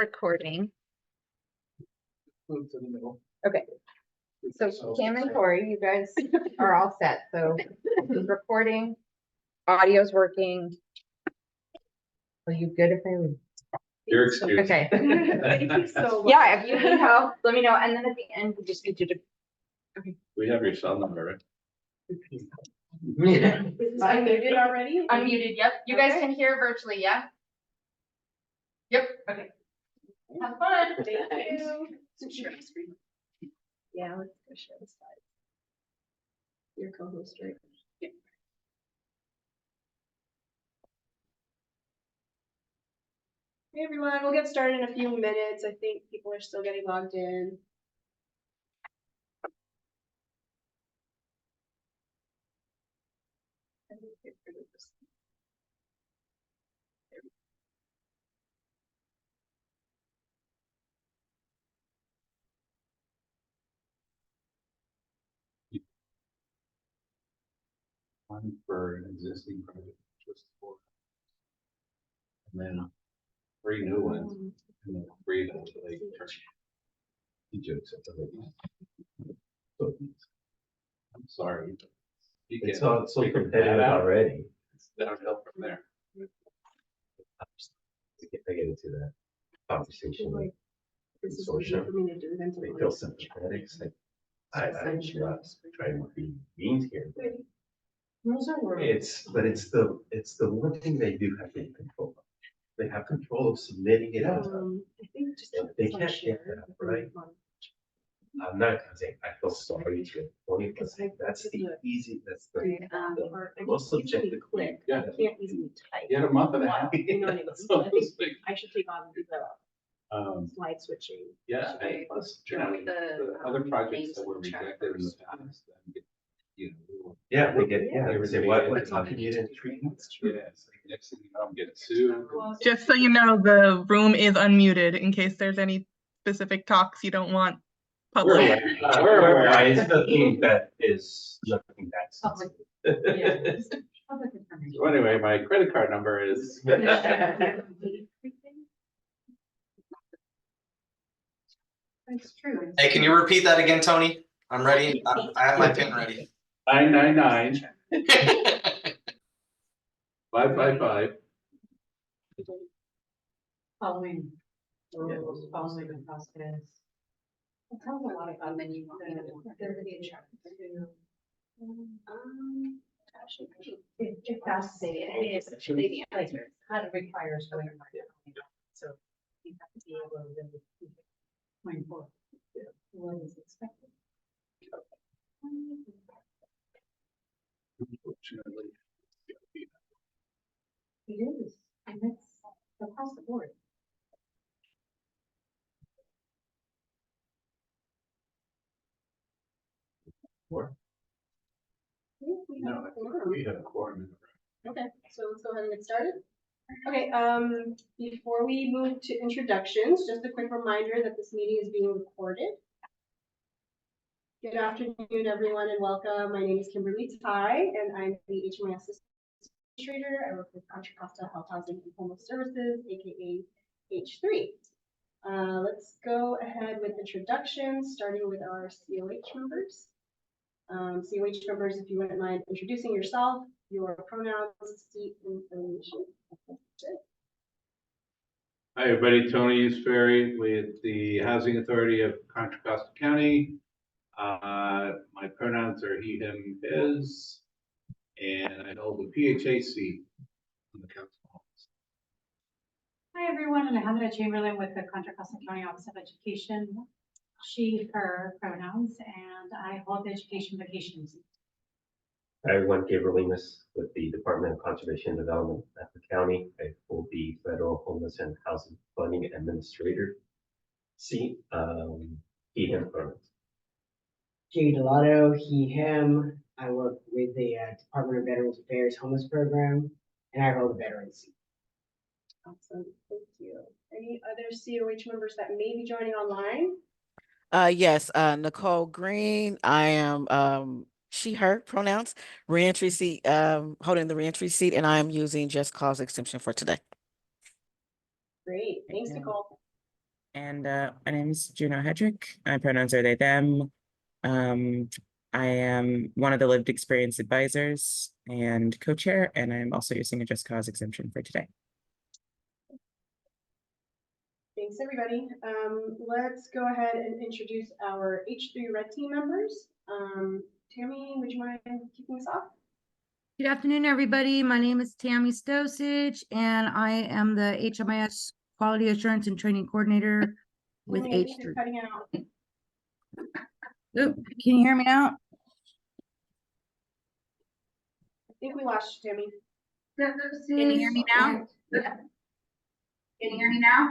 recording. Move to the middle. Okay. So Cam and Corey, you guys are all set. So it's recording, audio's working. Are you good if I leave? You're excused. Okay. Thank you so much. Yeah, if you need help, let me know. And then at the end, we just need you to. We have your cell number, right? Is I muted already? Unmuted, yep. You guys Okay. can hear virtually, yeah? Yep, okay. Have fun. Thank you. Share my screen. Yeah, let's go share the slides. Your co-host, right? Yeah. Hey everyone, we'll get started in a few minutes. I think people are still getting logged in. One for an existing project, just for. And then 3 new ones, and then 3 that they turn. He jokes at the lady. So, I'm sorry. You It's can not so figure competitive that out. already. It's downhill from there. I get into that conversation. Like, This is social. easy for me to do then to they like- feel sympathetic. It's like, I'm not trying to be mean here. But it's the one thing they do have in control of. They have control of submitting it. I think just. And they can't get that, right? I'm not gonna say I feel sorry to it, only because that's the easy, that's the most subjective thing. Yeah. I can't easily type. You had a month and a half. You know what I mean? So I it's think like, I should take on the slide switching. yeah, and plus, you know, the other projects that were rejected in the past, then get, you know. Yeah, they get, Yeah. they say, what, how can you get in treatment? Yeah, it's like next thing you know, I'm getting sued. Just so you know, the room is unmuted in case there's any specific talks you don't want public. It's nothing that is nothing that's. So anyway, my credit card number is. That's true. Hey, can you repeat that again, Tony? I'm ready. I have my pin ready. 999 555. Following rules, following the process. It sounds a lot about then you want If that's say it is, like, kind of requires going to market. So you have to be able to really keep it going forward. What is expected. Unfortunately. It is, and it's across the board. No, we have a quorum. Okay, so let's go ahead and get started. Okay, before we move to introductions, just a quick reminder that this meeting is being recorded. Good afternoon, everyone, and welcome. My name is Kimberly Ty, and I'm the HMIS Administrator. I work with Contra Costa Health Housing and Homeless Services, aka H3. Let's go ahead with introductions, starting with our COH members. COH members, if you wouldn't mind introducing yourself, your pronouns, seat, and affiliation. Hi, everybody. Tony Usferry with the Housing Authority of Contra Costa County. My pronouns are he, him, his, and I hold the PHA seat on the council. Hi, everyone, and I'm Heather Chamberlain with the Contra Costa County Office of Education. She, her pronouns, and I hold the education vacations. Hi, everyone, Gabriel Lemus with the Department of Conservation and Development at the county. I hold the Federal Homeless and Housing Funding Administrator seat. He, him pronouns. Jay Delato, he, him. I work with the Department of Veterans Affairs Homeless Program, and I hold the veteran seat. Awesome, thank you. Any other COH members that may be joining online? Yes, Nicole Green. I am she, her pronouns, reentry seat, holding the reentry seat, and I am using just cause exemption for today. Great, thanks, Nicole. And my name is Juno Hedrick. My pronouns are they, them. I am one of the lived experience advisors and co-chair, and I'm also using a just cause exemption for today. Thanks, everybody. Let's go ahead and introduce our H3 Red Team members. Tammy, would you mind kicking us off? Good afternoon, everybody. My name is Tammy Stosich, and I am the HMIS Quality Assurance and Training Coordinator with Tammy, I think you're H3. cutting out. Oop, can you hear me now? I think we lost you, Tammy. Can you hear me now? Can you hear me now?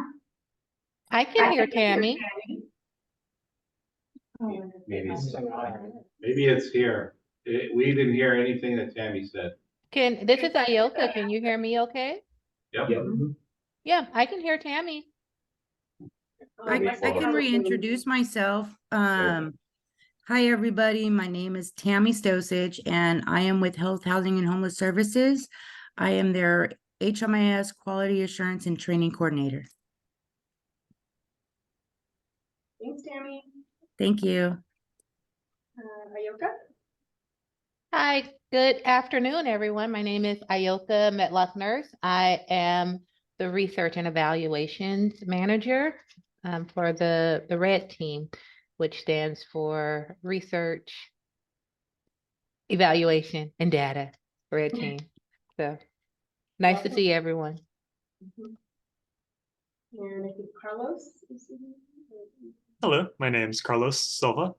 I can hear Tammy. Maybe it's here. We didn't hear anything that Tammy said. This is Ayoka. Can you hear me okay? Yep. Yeah, I can hear Tammy. I can reintroduce myself. Hi, everybody. My name is Tammy Stosich, and I am with Health, Housing, and Homeless Services. I am their HMIS Quality Assurance and Training Coordinator. Thanks, Tammy. Thank you. Ayoka? Hi, good afternoon, everyone. My name is Ayoka Metlock Nurse. I am the Research and Evaluations Manager for the RED team, which stands for Research, Evaluation, and Data, RED team. So nice to see everyone. And I think Carlos is Hello, my name is Carlos Silva,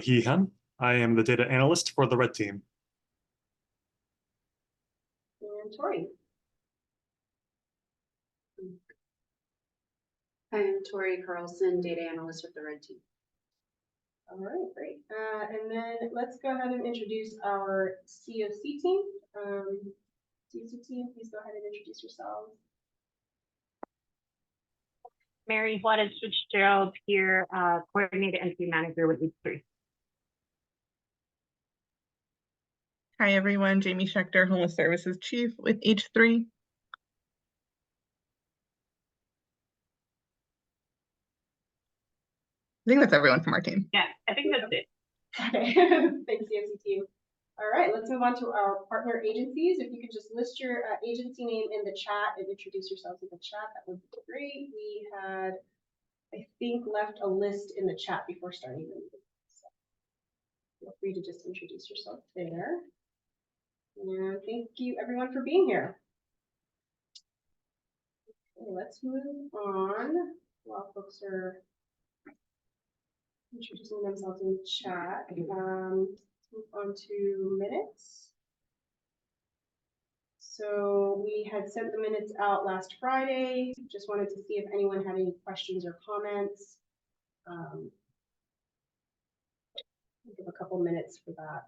he, him. I am the data analyst for the Red Team. and Tori. I am Tori Carlson, data analyst with the Red Team. All right, great. And then let's go ahead and introduce our COC team. COC team, please go ahead and introduce yourselves. Mary Juarez Fitzgerald here, coordinator and team manager with H3. Hi, everyone. Jamie Schechter, Homeless Services Chief with H3. I think that's everyone from our team. Yeah, I think that's it. Okay, thanks, COC team. All right, let's move on to our partner agencies. If you could just list your agency name in the chat and introduce yourselves in the chat, that would be great. We had, I think, left a list in the chat before starting the meeting. So feel free to just introduce yourself there. And thank you everyone for being here. Okay, let's move on while folks are introducing themselves in the chat. Let's move on to minutes. So we had sent the minutes out last Friday. Just wanted to see if anyone had any questions or comments. I'll give a couple minutes for that.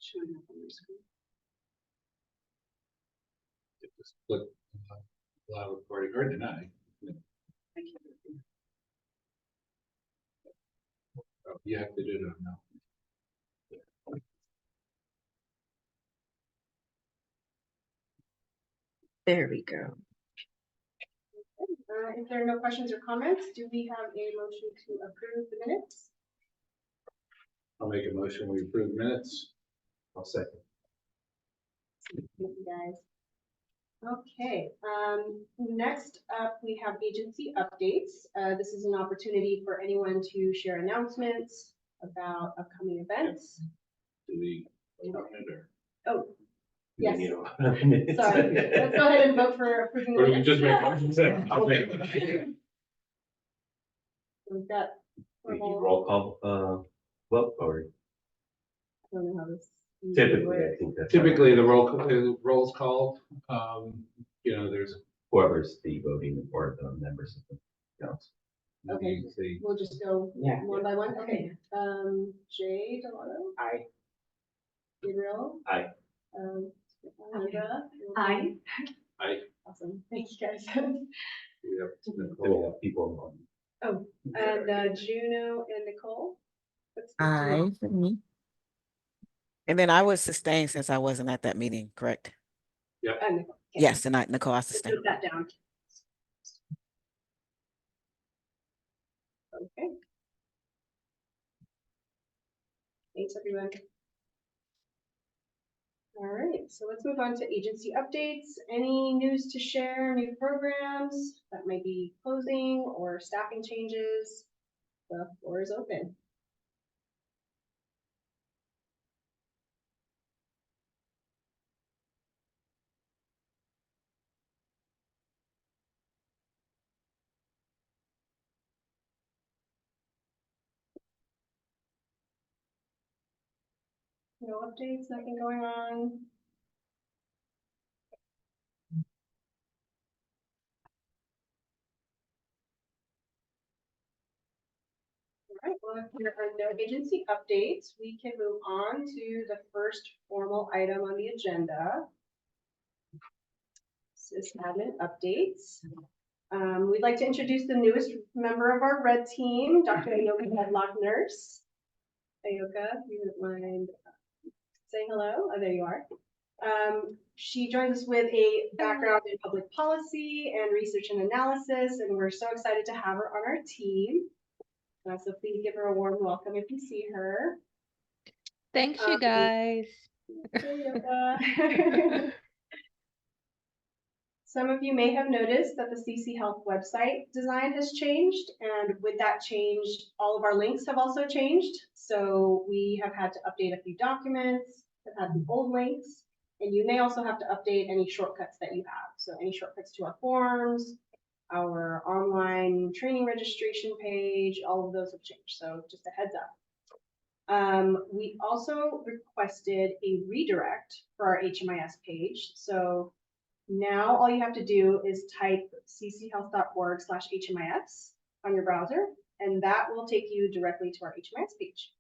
Showing up on your screen. Just click allow recording or deny. Oh, you have to do it now. There we go. If there are no questions or comments, do we have a motion to approve the minutes? I'll make a motion. We approve minutes. I'll second. Thank you, guys. Okay, next up we have agency updates. This is an opportunity for anyone to share announcements about upcoming events. Do we vote on it or? Oh, yes. You know, Sorry. Let's go ahead and vote for approving the Or we minutes. just make motion. I'll make a motion. We've got. we do roll call, vote or I don't know how this. typically, I think that's. Typically, the roll's called. You know, there's Whoever's the voting or the members of the council. Okay. We'll just go Yeah. one by one. Okay. Jay Delano. Aye. Gabriel. Aye. Linda. Aye. Aye. Awesome. Thank you, guys. We have Do we Nicole. have people on? Oh, and Juno and Nicole. Aye for me. And then I would sustain since I wasn't at that meeting, correct? Nicole. Okay. Yes, and Nicole, I Let's sustain. note that down. Okay. Thanks, everyone. All right, so let's move on to agency updates. Any news to share, new programs that might be closing or staffing changes? The floor is open. No updates, nothing going on. All right, well, if there are no agency updates, we can move on to the first formal item on the agenda. Sysadmin updates. We'd like to introduce the newest member of our red team, Dr. Ayoka Medlock Nurse. Ayoka, if you wouldn't mind saying hello. Oh, there you are. She joins us with a background in public policy and research and analysis, and we're so excited to have her on our team. So please give her a warm welcome if you see her. Thanks, you guys. Some of you may have noticed that the CC Health website design has changed, and with that change, all of our links have also changed. So we have had to update a few documents that had the old links, and you may also have to update any shortcuts that you have. So any shortcuts to our forms, our online training registration page, all of those have changed. So just a heads up. We also requested a redirect for our HMIS page. So now all you have to do is type cchealth.org/HMIS on your browser, and that will take you directly to our HMIS page.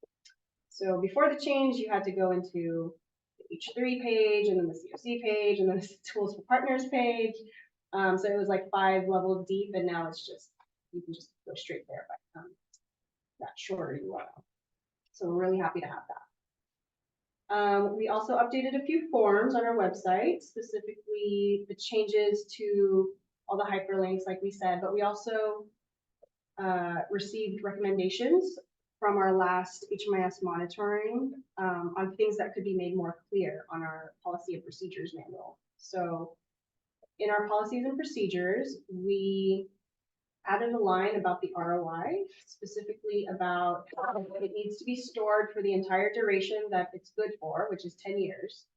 So before the change, you had to go into the H3 page, and then the COC page, and then the Tools for Partners page. So it was like 5 levels deep, and now it's just, you can just go straight there by that shorter URL. So we're really happy to have that. We also updated a few forms on our website, specifically the changes to all the hyperlinks, like we said, but we also received recommendations from our last HMIS monitoring on things that could be made more clear on our policy and procedures manual. So in our policies and procedures, we added a line about the ROI, specifically about it needs to be stored for the entire duration that it's good for, which is 10 years.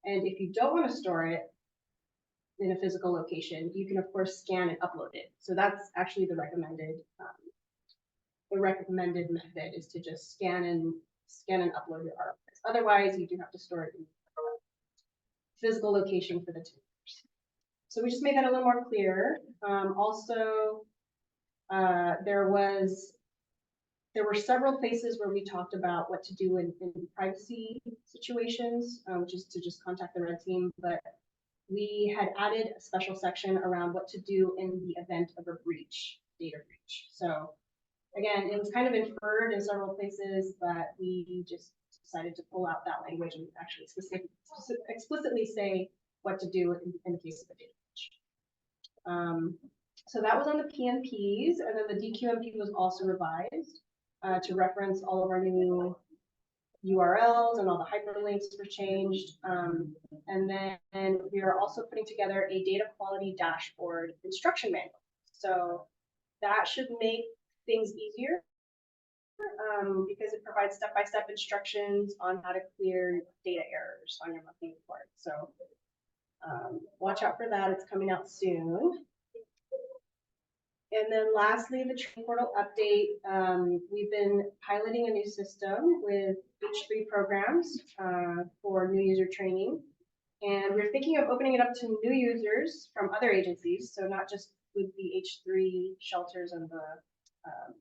And if you don't want to store it in a physical location, you can of course scan and upload it. So that's actually the recommended method is to just scan and upload your ROIs. Otherwise, you do have to store it in a physical location for the 10 years. So we just made that a little more clear. Also, there were several places where we talked about what to do in privacy situations, which is to just contact the red team, but we had added a special section around what to do in the event of a breach, data breach. So again, it was kind of inferred in several places, but we just decided to pull out that language and actually explicitly say what to do in the case of a data breach. So that was on the PNPs, and then the DQMP was also revised to reference all of our new URLs, and all the hyperlinks were changed. And then we are also putting together a data quality dashboard instruction manual. So that should make things easier because it provides step-by-step instructions on how to clear data errors on your monthly report. So watch out for that, it's coming out soon. And then lastly, the training portal update. We've been piloting a new system with H3 programs for new user training. And we're thinking of opening it up to new users from other agencies. So not just with the H3 shelters and the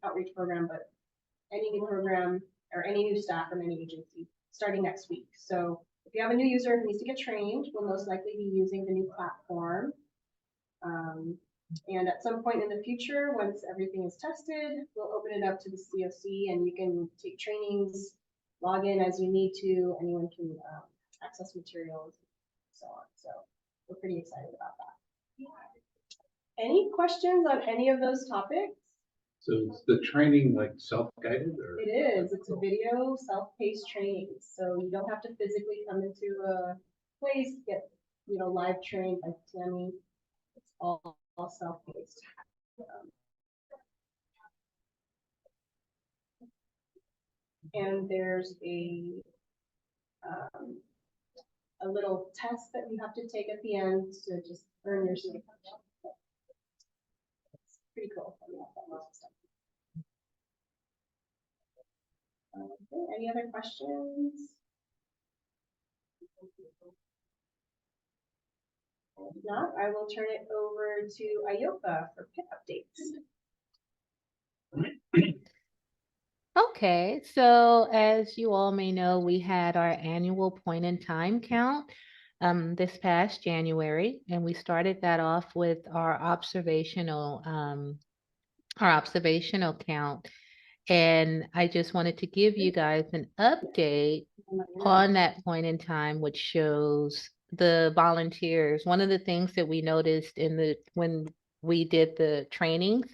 outreach program, but any new program or any new staff from any agency starting next week. So if you have a new user who needs to get trained, we'll most likely be using the new platform. And at some point in the future, once everything is tested, we'll open it up to the COC, and you can take trainings, log in as you need to, anyone can access materials, and so on. So we're pretty excited about that. Any questions on any of those topics? So is the training like self-guided or? It is, it's a video self-paced training, so you don't have to physically come into a place, get, live trained by Tammy. It's all self-paced. And there's a little test that you have to take at the end to just earn your certification. It's pretty cool. I love that lot of stuff. Okay, any other questions? If not, I will turn it over to Ayoka for PIP updates. Okay, so as you all may know, we had our annual point in time count this past January, and we started that off with our observational count. And I just wanted to give you guys an update on that point in time, which shows the volunteers. One of the things that we noticed when we did the trainings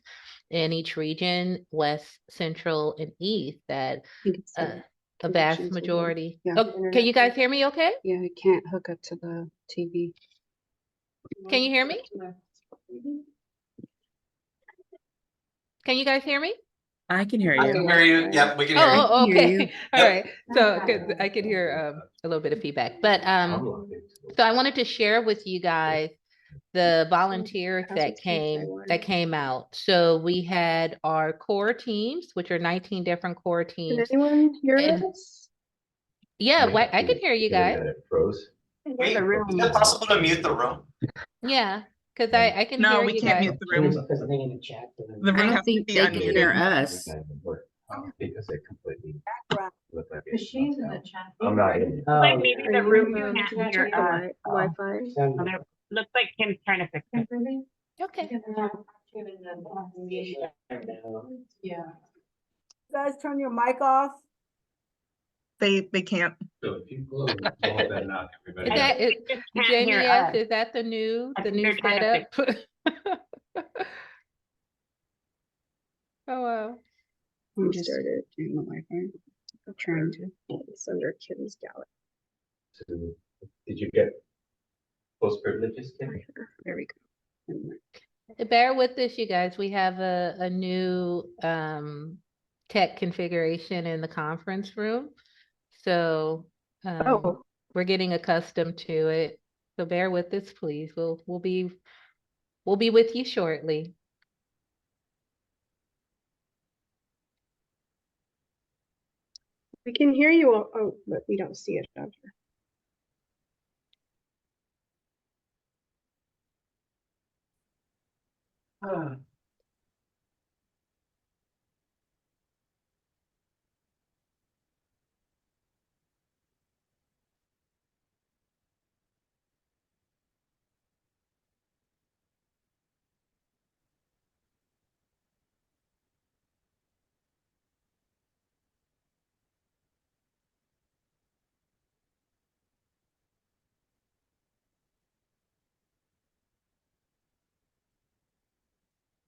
in each region, West, Central, and East, that a vast majority. Yeah. Oh, can you guys hear me okay? Yeah, I can't hook up to the TV. Can you hear me? Can you guys hear me? I can hear I you. can hear you. Yep, we can hear you. Oh, I can hear okay. you. All Yep. right. So 'cause I could hear a little bit of feedback, but so I wanted to share with you guys the volunteers that came out. So we had our core teams, which are 19 different core Can teams. anyone hear And- us? Yeah, I can hear you guys. Given that it froze. Wait, is it possible to mute the room? Yeah, because I can No, hear we you can't guys. mute the room. There's a thing in the chat. The I room don't has to think be they can hear unmuted. us. Because it completely looked like Because she's in the chat. I'm not in. Like maybe the room Can can't you hear check the us. Wi-Fi? Looks like Kim's trying to fix it. Okay. Yeah. Guys, turn your mic off. They can't. So if you close, well, then not Is everybody. that They it? just can't hear JMS, us. is that the new I think they're trying to setup? Oh, wow. I'm just started doing the Wi-Fi. I'm trying to. It's under Kitty's Gallery. So, did you get post privileges, Kim? There we go. Bear with us, you guys. We have a new tech configuration in the conference room. So we're getting accustomed to it. So bear with us, please. We'll be with you shortly. We can hear you all, but we don't see it out here.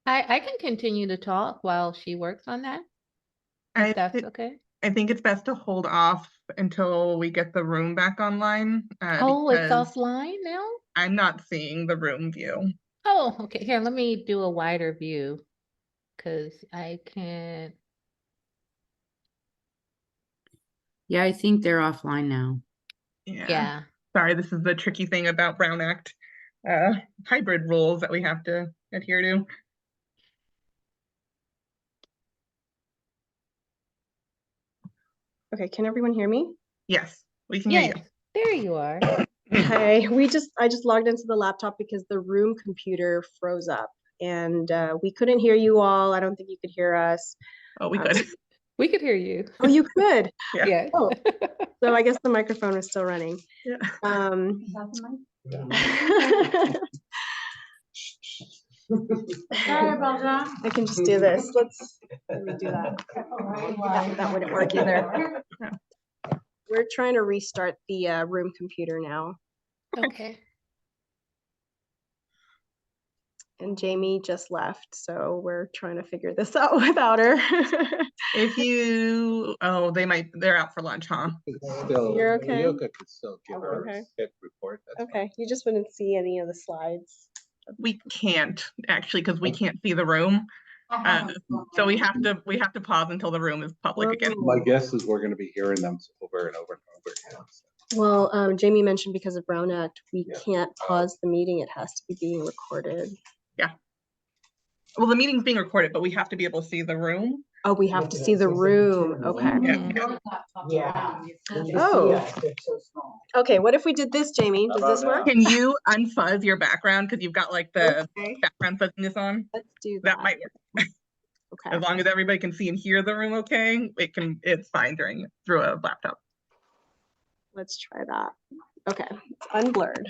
I can continue to talk while she works on that, I if that's thi- okay. I think it's best to hold off until we get the room back online. Oh, it's because offline now? I'm not seeing the room view. Oh, okay. Here, let me do a wider view because I can't. Yeah, I think they're offline now. Yeah. Sorry, this is the tricky thing about Brown Act hybrid rules that we have to adhere to. Okay, can everyone hear me? Yes, we can hear you. Yes, there you are. Hi, I just logged into the laptop because the room computer froze up and we couldn't hear you all. I don't think you could hear us. Oh, we could. We could hear you. Oh, you could? Yeah. Yes. Oh, so I guess the microphone was still running. Yeah. Sorry about that. I can just do this. Let me do that. That wouldn't work either. We're trying to restart the room computer now. Okay. And Jamie just left, so we're trying to figure this out without her. If you, they're out for lunch, huh? Still, You're okay? Yoka could still give her Okay. a quick report. That's fine. Okay, you just wouldn't see any of the slides. We can't actually, because we can't see the room. So we have to pause until the room is public again. My guess is we're gonna be hearing them over and over and over again. Well, Jamie mentioned because of Brown Act, we can't pause the meeting. It has to be being recorded. Yeah. Well, the meeting's being recorded, but we have to be able to see the room. Oh, we have to see the room. Okay. Yeah. Oh. Okay, what if we did this, Jamie? Does this work? Can you unfuzz your background? Because you've got like the background fuzziness on. Let's do That might work. Okay. As long as everybody can see and hear the room okay, it's fine through a laptop. Let's try that. Okay, it's unblurred.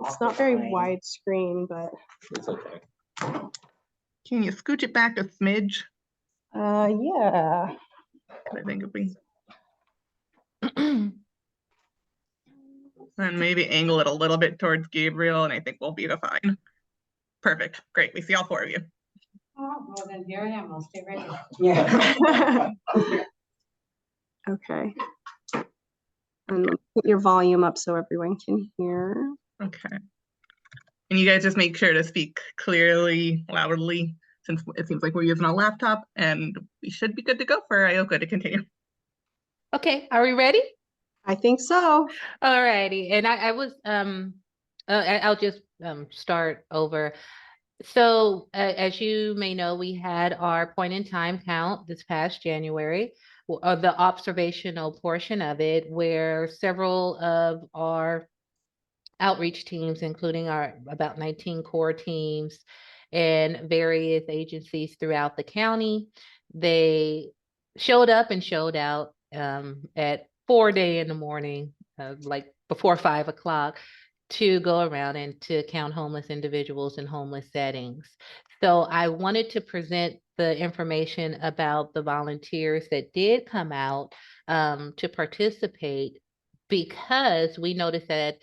It's not very widescreen, but It's okay. Can you scooch it back a smidge? yeah. I think if we and maybe angle it a little bit towards Gabriel, and I think we'll be fine. Perfect. Great. We see all four of you. Oh, well then here I am. I'll stay right there. Yeah. Okay. And put your volume up so everyone can hear. Okay. And you guys just make sure to speak clearly, loudly, since it seems like we're using a laptop, and we should be good to go for Ioka to continue. Okay, are we ready? I think so. All righty, and I was I'll just start over. So as you may know, we had our point in time count this past January, the observational portion of it, where several of our outreach teams, including our about 19 core teams and various agencies throughout the county, they showed up and showed out at 4 in the morning, like before 5 o'clock, to go around and to count homeless individuals in homeless settings. So I wanted to present the information about the volunteers that did come out to participate, because we noticed that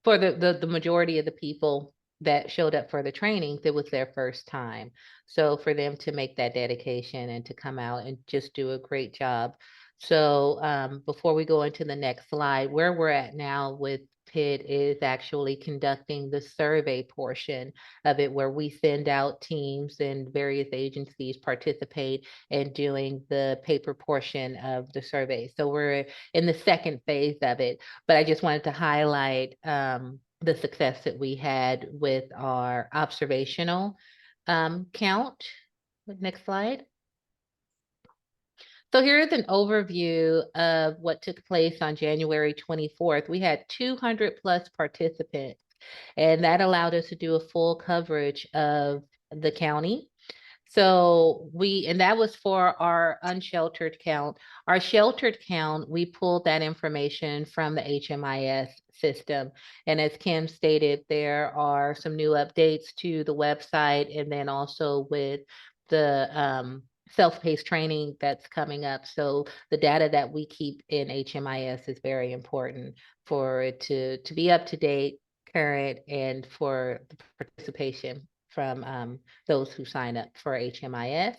for the majority of the people that showed up for the trainings, it was their first time. So for them to make that dedication and to come out and just do a great job. So before we go into the next slide, where we're at now with PID is actually conducting the survey portion of it, where we send out teams and various agencies participate in doing the paper portion of the survey. So we're in the second phase of it, but I just wanted to highlight the success that we had with our observational count. Next slide. So here's an overview of what took place on January 24th. We had 200 plus participants, and that allowed us to do a full coverage of the county. So and that was for our unsheltered count. Our sheltered count, we pulled that information from the HMIS system. And as Kim stated, there are some new updates to the website, and then also with the self-paced training that's coming up. So the data that we keep in HMIS is very important for it to be up to date, current, and for the participation from those who sign up for HMIS.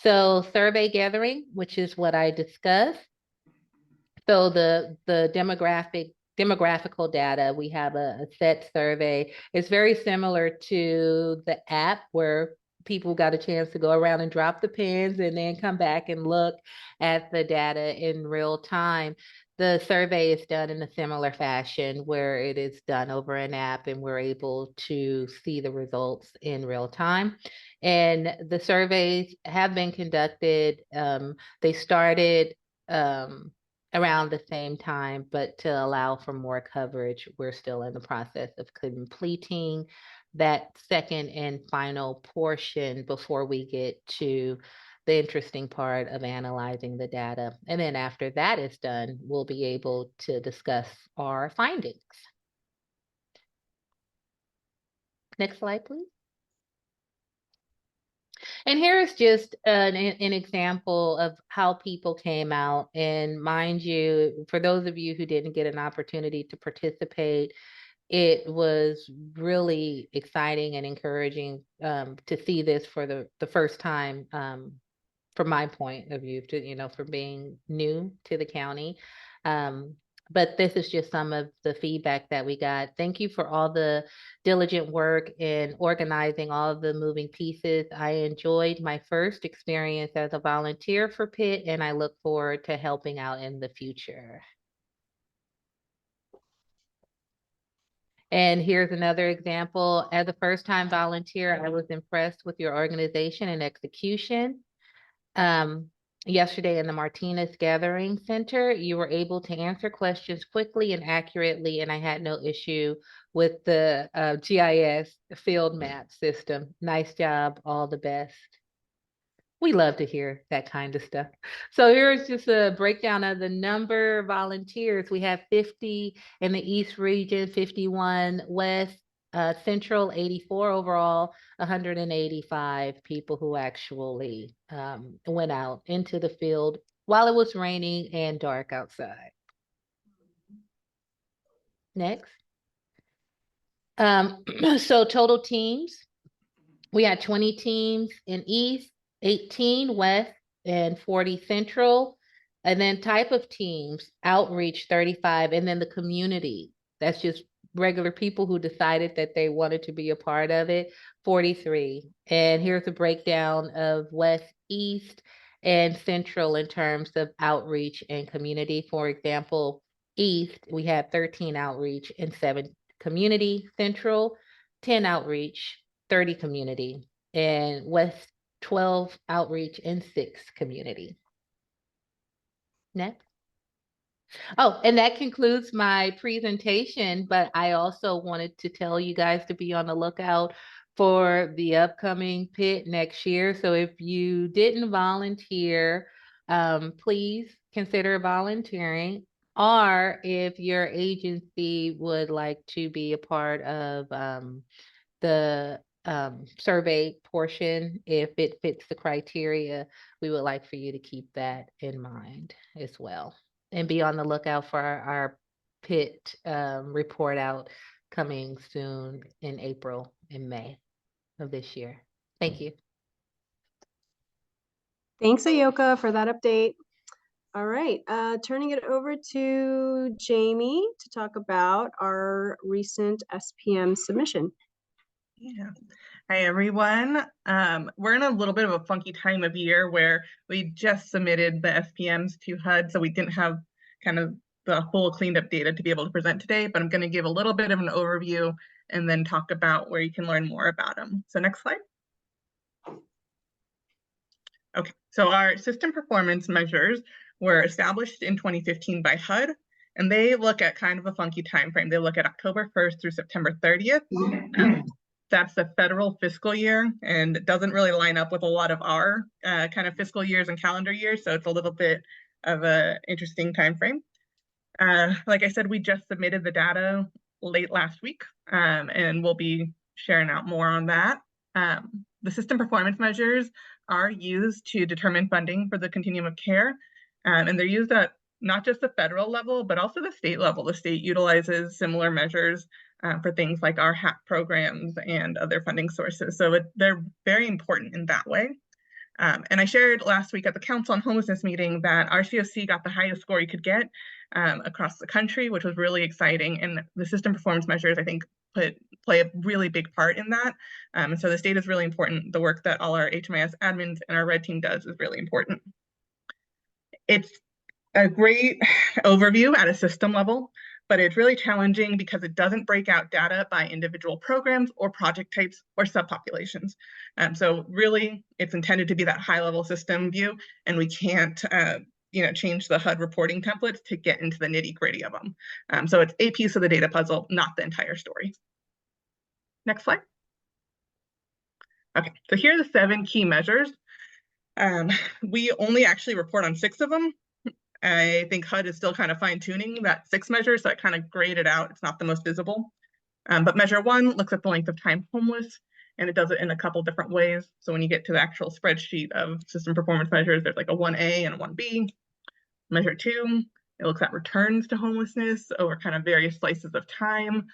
So survey gathering, which is what I discussed. So the demographical data, we have a set survey. It's very similar to the app where people got a chance to go around and drop the pins and then come back and look at the data in real time. The survey is done in a similar fashion, where it is done over an app and we're able to see the results in real time. And the surveys have been conducted. They started around the same time, but to allow for more coverage, we're still in the process of completing that second and final portion before we get to the interesting part of analyzing the data. And then after that is done, we'll be able to discuss our findings. Next slide, please. And here's just an example of how people came out. And mind you, for those of you who didn't get an opportunity to participate, it was really exciting and encouraging to see this for the first time from my point of view, to, for being new to the county. But this is just some of the feedback that we got. Thank you for all the diligent work in organizing all of the moving pieces. I enjoyed my first experience as a volunteer for PIT, and I look forward to helping out in the future. And here's another example. As a first-time volunteer, I was impressed with your organization and execution. Yesterday in the Martinez Gathering Center, you were able to answer questions quickly and accurately, and I had no issue with the GIS field map system. Nice job, all the best. We love to hear that kind of stuff. So here's just a breakdown of the number of volunteers. We have 50 in the East region, 51 West, Central, 84 overall, 185 people who actually went out into the field while it was raining and dark outside. Next. So total teams, we had 20 teams in East, 18 West, and 40 Central. And then type of teams, outreach 35, and then the community. That's just regular people who decided that they wanted to be a part of it, 43. And here's a breakdown of West, East, and Central in terms of outreach and community. For example, East, we had 13 outreach and 7 community. Central, 10 outreach, 30 community, and West 12 outreach and 6 community. Next. Oh, and that concludes my presentation, but I also wanted to tell you guys to be on the lookout for the upcoming PIT next year. So if you didn't volunteer, please consider volunteering. Or if your agency would like to be a part of the survey portion, if it fits the criteria, we would like for you to keep that in mind as well. And be on the lookout for our PIT report out coming soon in April and May of this year. Thank you. Thanks, Ayoka, for that update. All right, turning it over to Jamie to talk about our recent SPM submission. Yeah. Hi, everyone. We're in a little bit of a funky time of year where we just submitted the SPMs to HUD, so we didn't have kind of the full cleaned up data to be able to present today, but I'm going to give a little bit of an overview and then talk about where you can learn more about them. So next slide. Okay, so our system performance measures were established in 2015 by HUD, and they look at kind of a funky time frame. They look at October 1st through September 30th. That's the federal fiscal year, and it doesn't really line up with a lot of our kind of fiscal years and calendar years, so it's a little bit of an interesting time frame. Like I said, we just submitted the data late last week, and we'll be sharing out more on that. The system performance measures are used to determine funding for the continuum of care, and they're used at not just the federal level, but also the state level. The state utilizes similar measures for things like our HAP programs and other funding sources. So they're very important in that way. And I shared last week at the Council on Homelessness meeting that our COC got the highest score you could get across the country, which was really exciting. And the system performance measures, I think, play a really big part in that. And so this data is really important. The work that all our HMIS admins and our red team does is really important. It's a great overview at a system level, but it's really challenging because it doesn't break out data by individual programs or project types or subpopulations. So really, it's intended to be that high-level system view, and we can't change the HUD reporting templates to get into the nitty-gritty of them. So it's a piece of the data puzzle, not the entire story. Next slide. Okay, so here are the 7 key measures. We only actually report on 6 of them. I think HUD is still kind of fine-tuning that 6 measures, so I kind of grayed it out. It's not the most visible. But measure 1 looks at the length of time homeless, and it does it in a couple different ways. So when you get to the actual spreadsheet of system performance measures, there's like a 1A and a 1B. Measure 2, it looks at returns to homelessness over kind of various slices of time.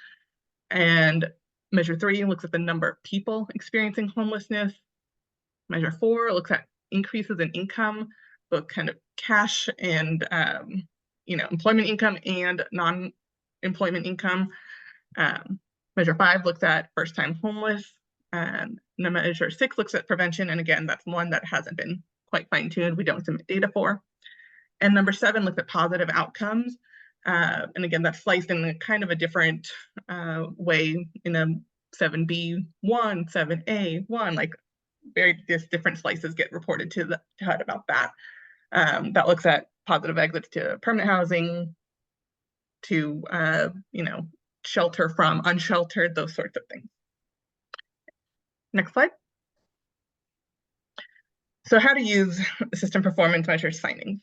And measure 3 looks at the number of people experiencing homelessness. Measure 4 looks at increases in income, both kind of cash and employment income and non-employment income. Measure 5 looks at first-time homeless, and measure 6 looks at prevention. And again, that's one that hasn't been quite fine-tuned. We don't submit data for. And number 7 looks at positive outcomes. And again, that's sliced in a kind of a different way in a 7B1, 7A1, like very different slices get reported to the HUD about that. That looks at positive exits to permanent housing, to shelter from unsheltered, those sorts of things. Next slide. So how to use system performance measures findings.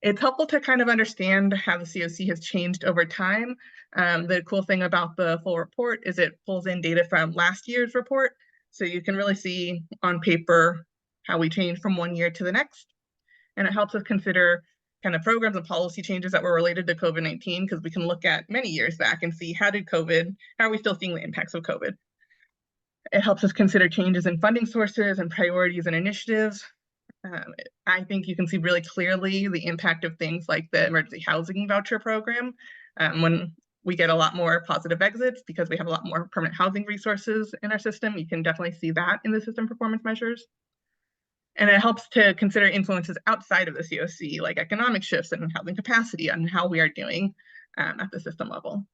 It's helpful to kind of understand how the COC has changed over time. The cool thing about the full report is it pulls in data from last year's report. So you can really see on paper how we changed from one year to the next. And it helps us consider kind of programs and policy changes that were related to COVID-19, because we can look at many years back and see how are we still seeing the impacts of COVID? It helps us consider changes in funding sources and priorities and initiatives. I think you can see really clearly the impact of things like the emergency housing voucher program. When we get a lot more positive exits because we have a lot more permanent housing resources in our system, you can definitely see that in the system performance measures. And it helps to consider influences outside of the COC, like economic shifts and housing capacity and how we are doing at the system level.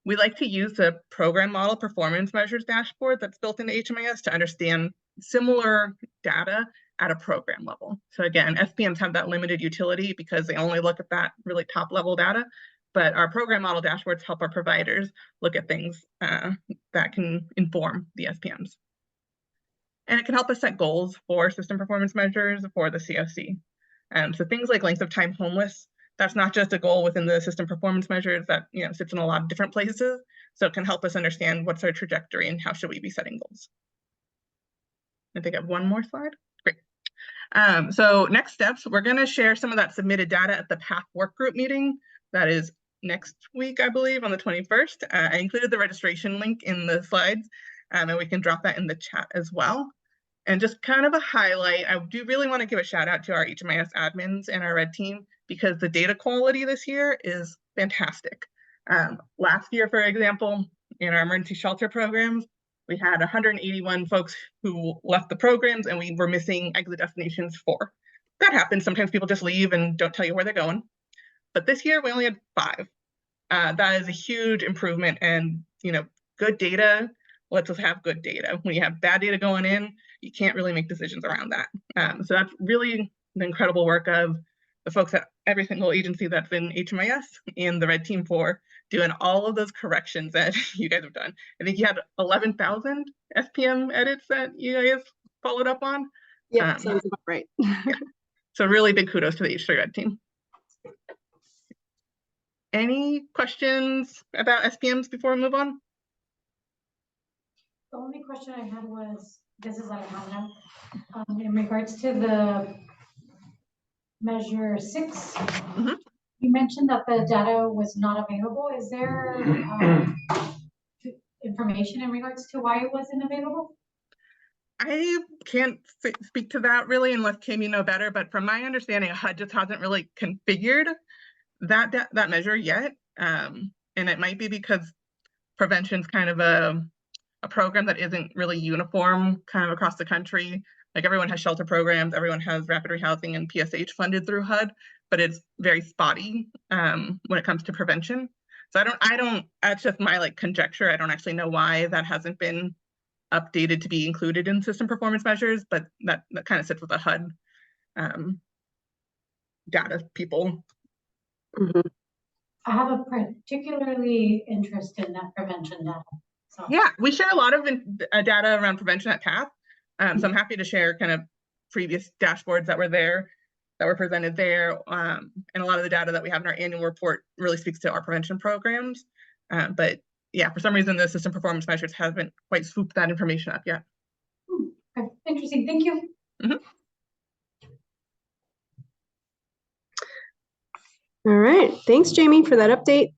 We like to use the program model performance measures dashboard that's built into HMIS to understand similar data at a program level. So again, SPMs have that limited utility because they only look at that really top level data, but our program model dashboards help our providers look at things that can inform the SPMs. And it can help us set goals for system performance measures for the COC. So things like length of time homeless, that's not just a goal within the system performance measures that sits in a lot of different places. So it can help us understand what's our trajectory and how should we be setting goals. I think I have one more slide. Great. So next steps, we're going to share some of that submitted data at the PATH work group meeting. That is next week, I believe, on the 21st. I included the registration link in the slides, and we can drop that in the chat as well. And just kind of a highlight, I do really want to give a shout out to our HMIS admins and our red team, because the data quality this year is fantastic. Last year, for example, in our emergency shelter programs, we had 181 folks who left the programs and we were missing exit destinations for. That happens. Sometimes people just leave and don't tell you where they're going. But this year we only had 5. That is a huge improvement, and good data lets us have good data. When you have bad data going in, you can't really make decisions around that. So that's really the incredible work of the folks at every single agency that's in HMIS and the red team for doing all of those corrections that you guys have done. I think you had 11,000 SPM edits that you guys followed up on. Yeah, sounds about right. Yeah. So really big kudos to the H3 red team. Any questions about SPMs before we move on? The only question I had was, this is Alejandra, in regards to the measure 6. Mm-hmm. You mentioned that the data was not available. Is there information in regards to why it wasn't available? I can't speak to that really unless Kim, you know better, but from my understanding, HUD just hasn't really configured that measure yet. And it might be because prevention's kind of a program that isn't really uniform kind of across the country. Like everyone has shelter programs, everyone has rapid rehousing and PSH funded through HUD, but it's very spotty when it comes to prevention. So I don't, that's just my conjecture. I don't actually know why that hasn't been updated to be included in system performance measures, but that kind of sits with the HUD data people. Mm-hmm. I have a particularly interest in that prevention data. So. Yeah, we share a lot of data around prevention at PATH. So I'm happy to share kind of previous dashboards that were there, that were presented there. And a lot of the data that we have in our annual report really speaks to our prevention programs. But yeah, for some reason, the system performance measures haven't quite swooped that information up yet. Okay, interesting, thank you. All right, thanks, Jamie, for that update.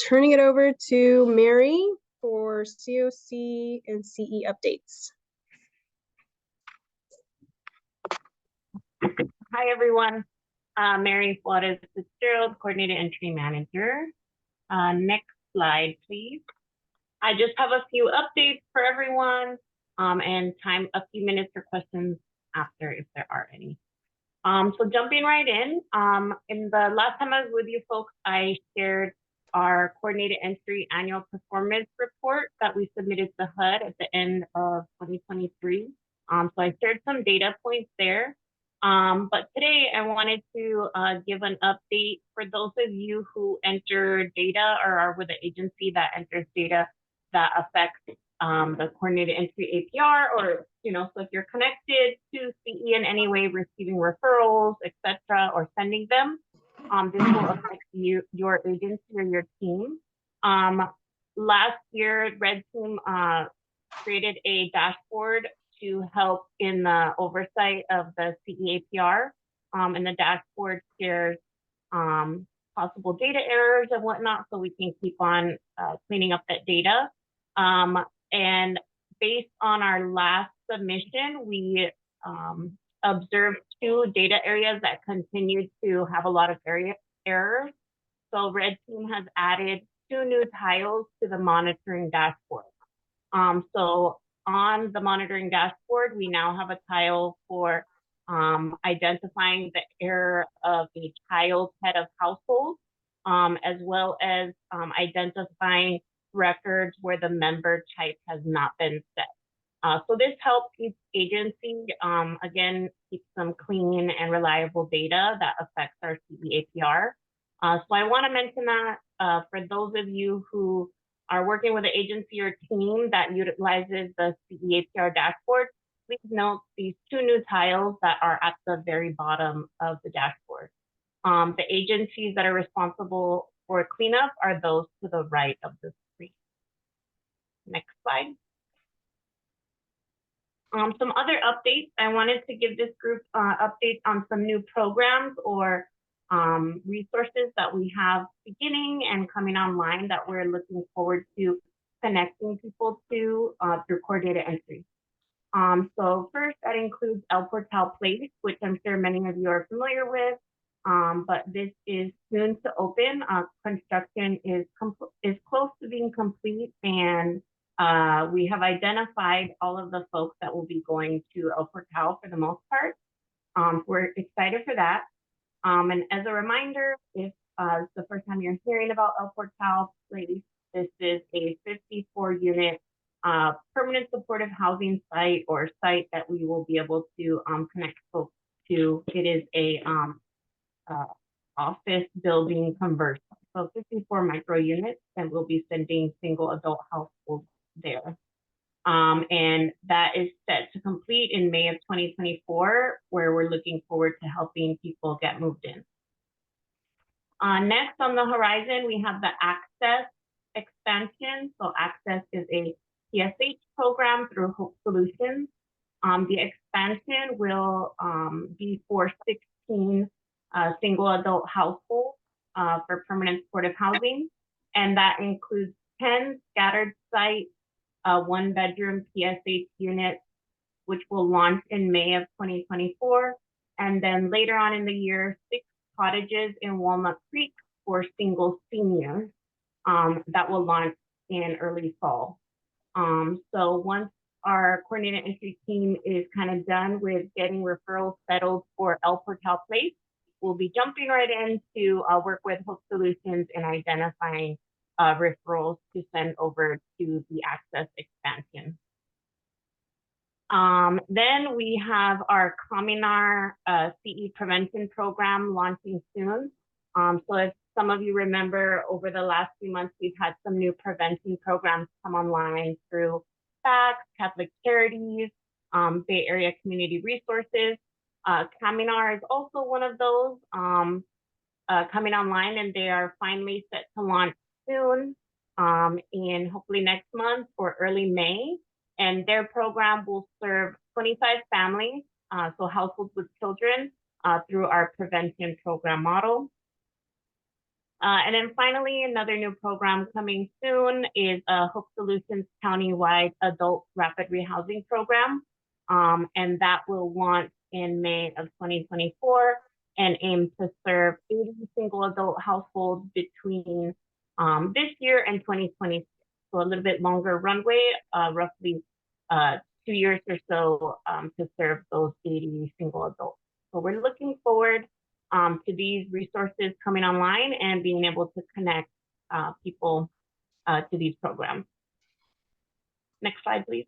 Turning it over to Mary for COC and CE updates. Hi, everyone. Mary Flores Fitzgerald, Coordinated Entry Manager. Next slide, please. I just have a few updates for everyone and a few minutes for questions after if there are any. So jumping right in the last time I was with you folks, I shared our Coordinated Entry Annual Performance Report that we submitted to HUD at the end of 2023. So I shared some data points there. But today I wanted to give an update for those of you who enter data or are with an agency that enters data that affects the coordinated entry APR, or, so if you're connected to CE in any way, receiving referrals, etc., or sending them, this will affect your agency or your team. Last year, Red Team created a dashboard to help in the oversight of the CE APR, and the dashboard shares possible data errors and whatnot, so we can keep on cleaning up that data. And based on our last submission, we observed 2 data areas that continued to have a lot of errors. So Red Team has added 2 new tiles to the monitoring dashboard. So on the monitoring dashboard, we now have a tile for identifying the error of a child's head of household, as well as identifying records where the member type has not been set. So this helps each agency, again, keep some clean and reliable data that affects our CE APR. So I want to mention that for those of you who are working with an agency or team that utilizes the CE APR dashboard, please note these 2 new tiles that are at the very bottom of the dashboard. The agencies that are responsible for cleanup are those to the right of the screen. Next slide. Some other updates. I wanted to give this group updates on some new programs or resources that we have beginning and coming online that we're looking forward to connecting people to through coordinated entry. So first, that includes El Portal Place, which I'm sure many of you are familiar with, but this is soon to open. Construction is close to being complete, and we have identified all of the folks that will be going to El Portal for the most part. We're excited for that. And as a reminder, if it's the first time you're hearing about El Portal Place, this is a 54-unit permanent supportive housing site or site that we will be able to connect folks to. It is a office building conversion. So 54 micro units, and we'll be sending single adult households there. And that is set to complete in May of 2024, where we're looking forward to helping people get moved in. Next on the horizon, we have the Access expansion. So Access is a PSH program through Hope Solutions. The expansion will be for 16 single adult households for permanent supportive housing. And that includes 10 scattered site 1-bedroom PSH units, which will launch in May of 2024. And then later on in the year, 6 cottages in Walnut Creek for single seniors that will launch in early fall. So once our coordinated entry team is kind of done with getting referrals settled for El Portal Place, we'll be jumping right in to work with Hope Solutions and identifying referrals to send over to the Access expansion. Then we have our Cominar CE prevention program launching soon. So if some of you remember, over the last few months, we've had some new prevention programs come online through FACS, Catholic Charities, Bay Area Community Resources. Cominar is also one of those coming online, and they are finally set to launch soon. in hopefully next month or early May. And their program will serve 25 families, so households with children, through our prevention program model. And then finally, another new program coming soon is Hope Solutions Countywide Adult Rapid Rehousing Program. And that will launch in May of 2024 and aim to serve 80 single adult households between this year and 2026. So a little bit longer runway, roughly 2 years or so to serve those 80 single adults. So we're looking forward to these resources coming online and being able to connect people to these programs. Next slide, please.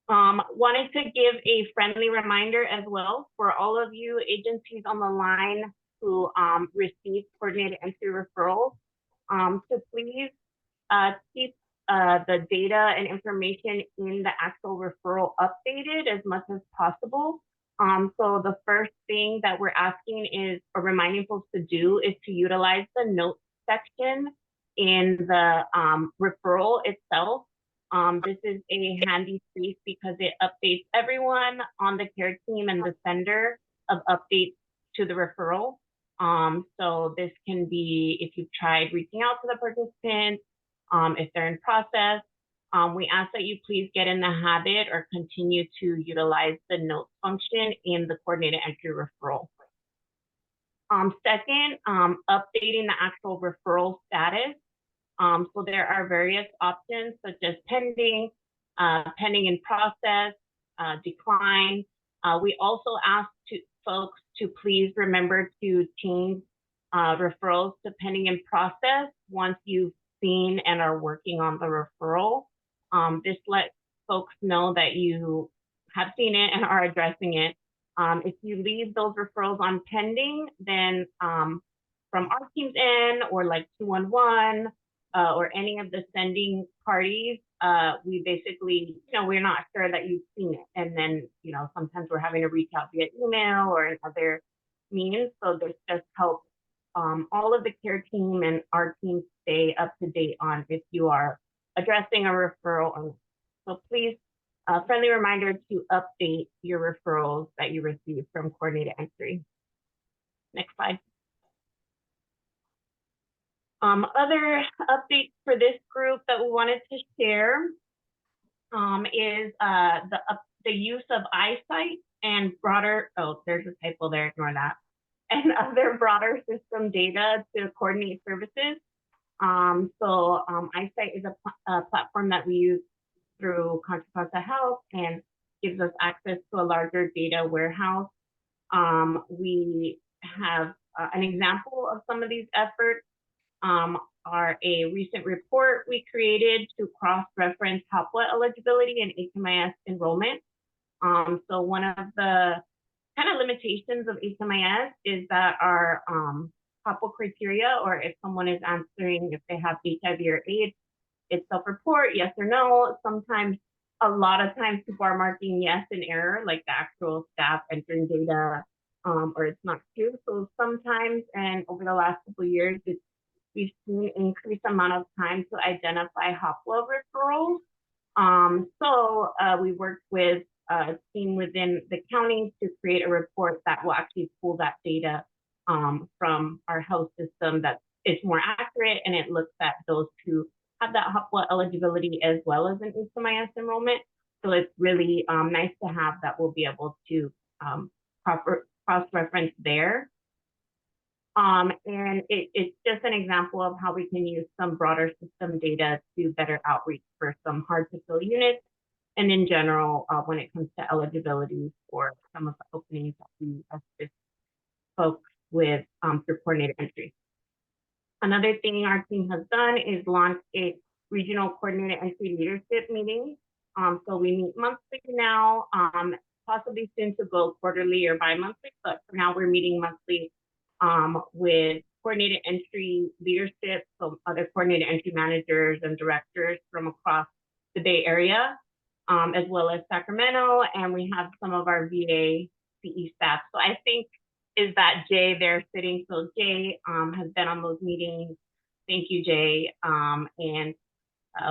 Wanted to give a friendly reminder as well for all of you agencies on the line who receive coordinated entry referrals to please keep the data and information in the actual referral updated as much as possible. So the first thing that we're asking is, or reminding folks to do, is to utilize the notes section in the referral itself. This is a handy space because it updates everyone on the care team and the sender of updates to the referral. So this can be if you've tried reaching out to the participant, if they're in process. We ask that you please get in the habit or continue to utilize the notes function in the coordinated entry referral. Second, updating the actual referral status. So there are various options such as pending, pending in process, decline. We also ask folks to please remember to change referrals to pending in process once you've seen and are working on the referral. This lets folks know that you have seen it and are addressing it. If you leave those referrals on pending, then from our team's end or like 211 or any of the sending parties, we basically, we're not sure that you've seen it. And then, sometimes we're having to reach out via email or in other means. So this just helps all of the care team and our team stay up to date on if you are addressing a referral. So please, friendly reminder to update your referrals that you receive from coordinated entry. Next slide. Other updates for this group that we wanted to share is the use of eyesight and broader, oh, there's a typo there, ignore that, and other broader system data to coordinate services. So eyesight is a platform that we use through Contra Costa Health and gives us access to a larger data warehouse. We have an example of some of these efforts are a recent report we created to cross-reference HOPWA eligibility and HMIS enrollment. So one of the kind of limitations of HMIS is that our HOPWA criteria, or if someone is answering if they have HIV or AIDS, it's self-report, yes or no. Sometimes, a lot of times people are marking yes in error, like the actual staff entering data, or it's not true. So sometimes, and over the last couple of years, we've seen an increased amount of time to identify HOPWA referrals. So we worked with a team within the county to create a report that will actually pull that data from our health system that is more accurate, and it looks at those who have that HOPWA eligibility as well as an HMIS enrollment. So it's really nice to have that we'll be able to cross-reference there. And it's just an example of how we can use some broader system data to better outreach for some hard to fill units. And in general, when it comes to eligibility for some of the openings that we assist folks with through coordinated entry. Another thing our team has done is launch a regional coordinated entry leadership meeting. So we meet monthly now, possibly soon to go quarterly or bi-monthly, but for now we're meeting monthly with coordinated entry leadership, so other coordinated entry managers and directors from across the Bay Area, as well as Sacramento, and we have some of our VA CE staff. So I think is that Jay there sitting. So Jay has been on those meetings Thank you, Jay.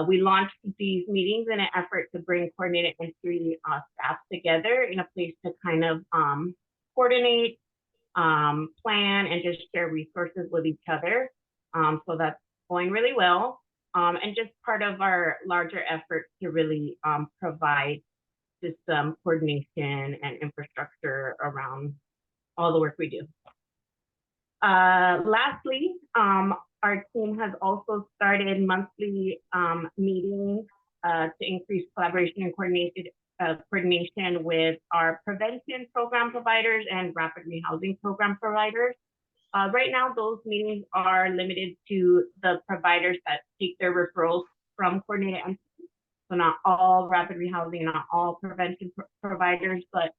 We launched these meetings in an effort to bring coordinated entry staff together in a place to kind of coordinate, plan, and just share resources with each other. So that's going really well. And just part of our larger effort to really provide system coordination and infrastructure around all the work we do. Lastly, our team has also started monthly meetings to increase collaboration and coordination with our prevention program providers and rapid rehousing program providers. Right now, those meetings are limited to the providers that take their referrals from coordinated entry. So not all rapid rehousing, not all prevention providers, but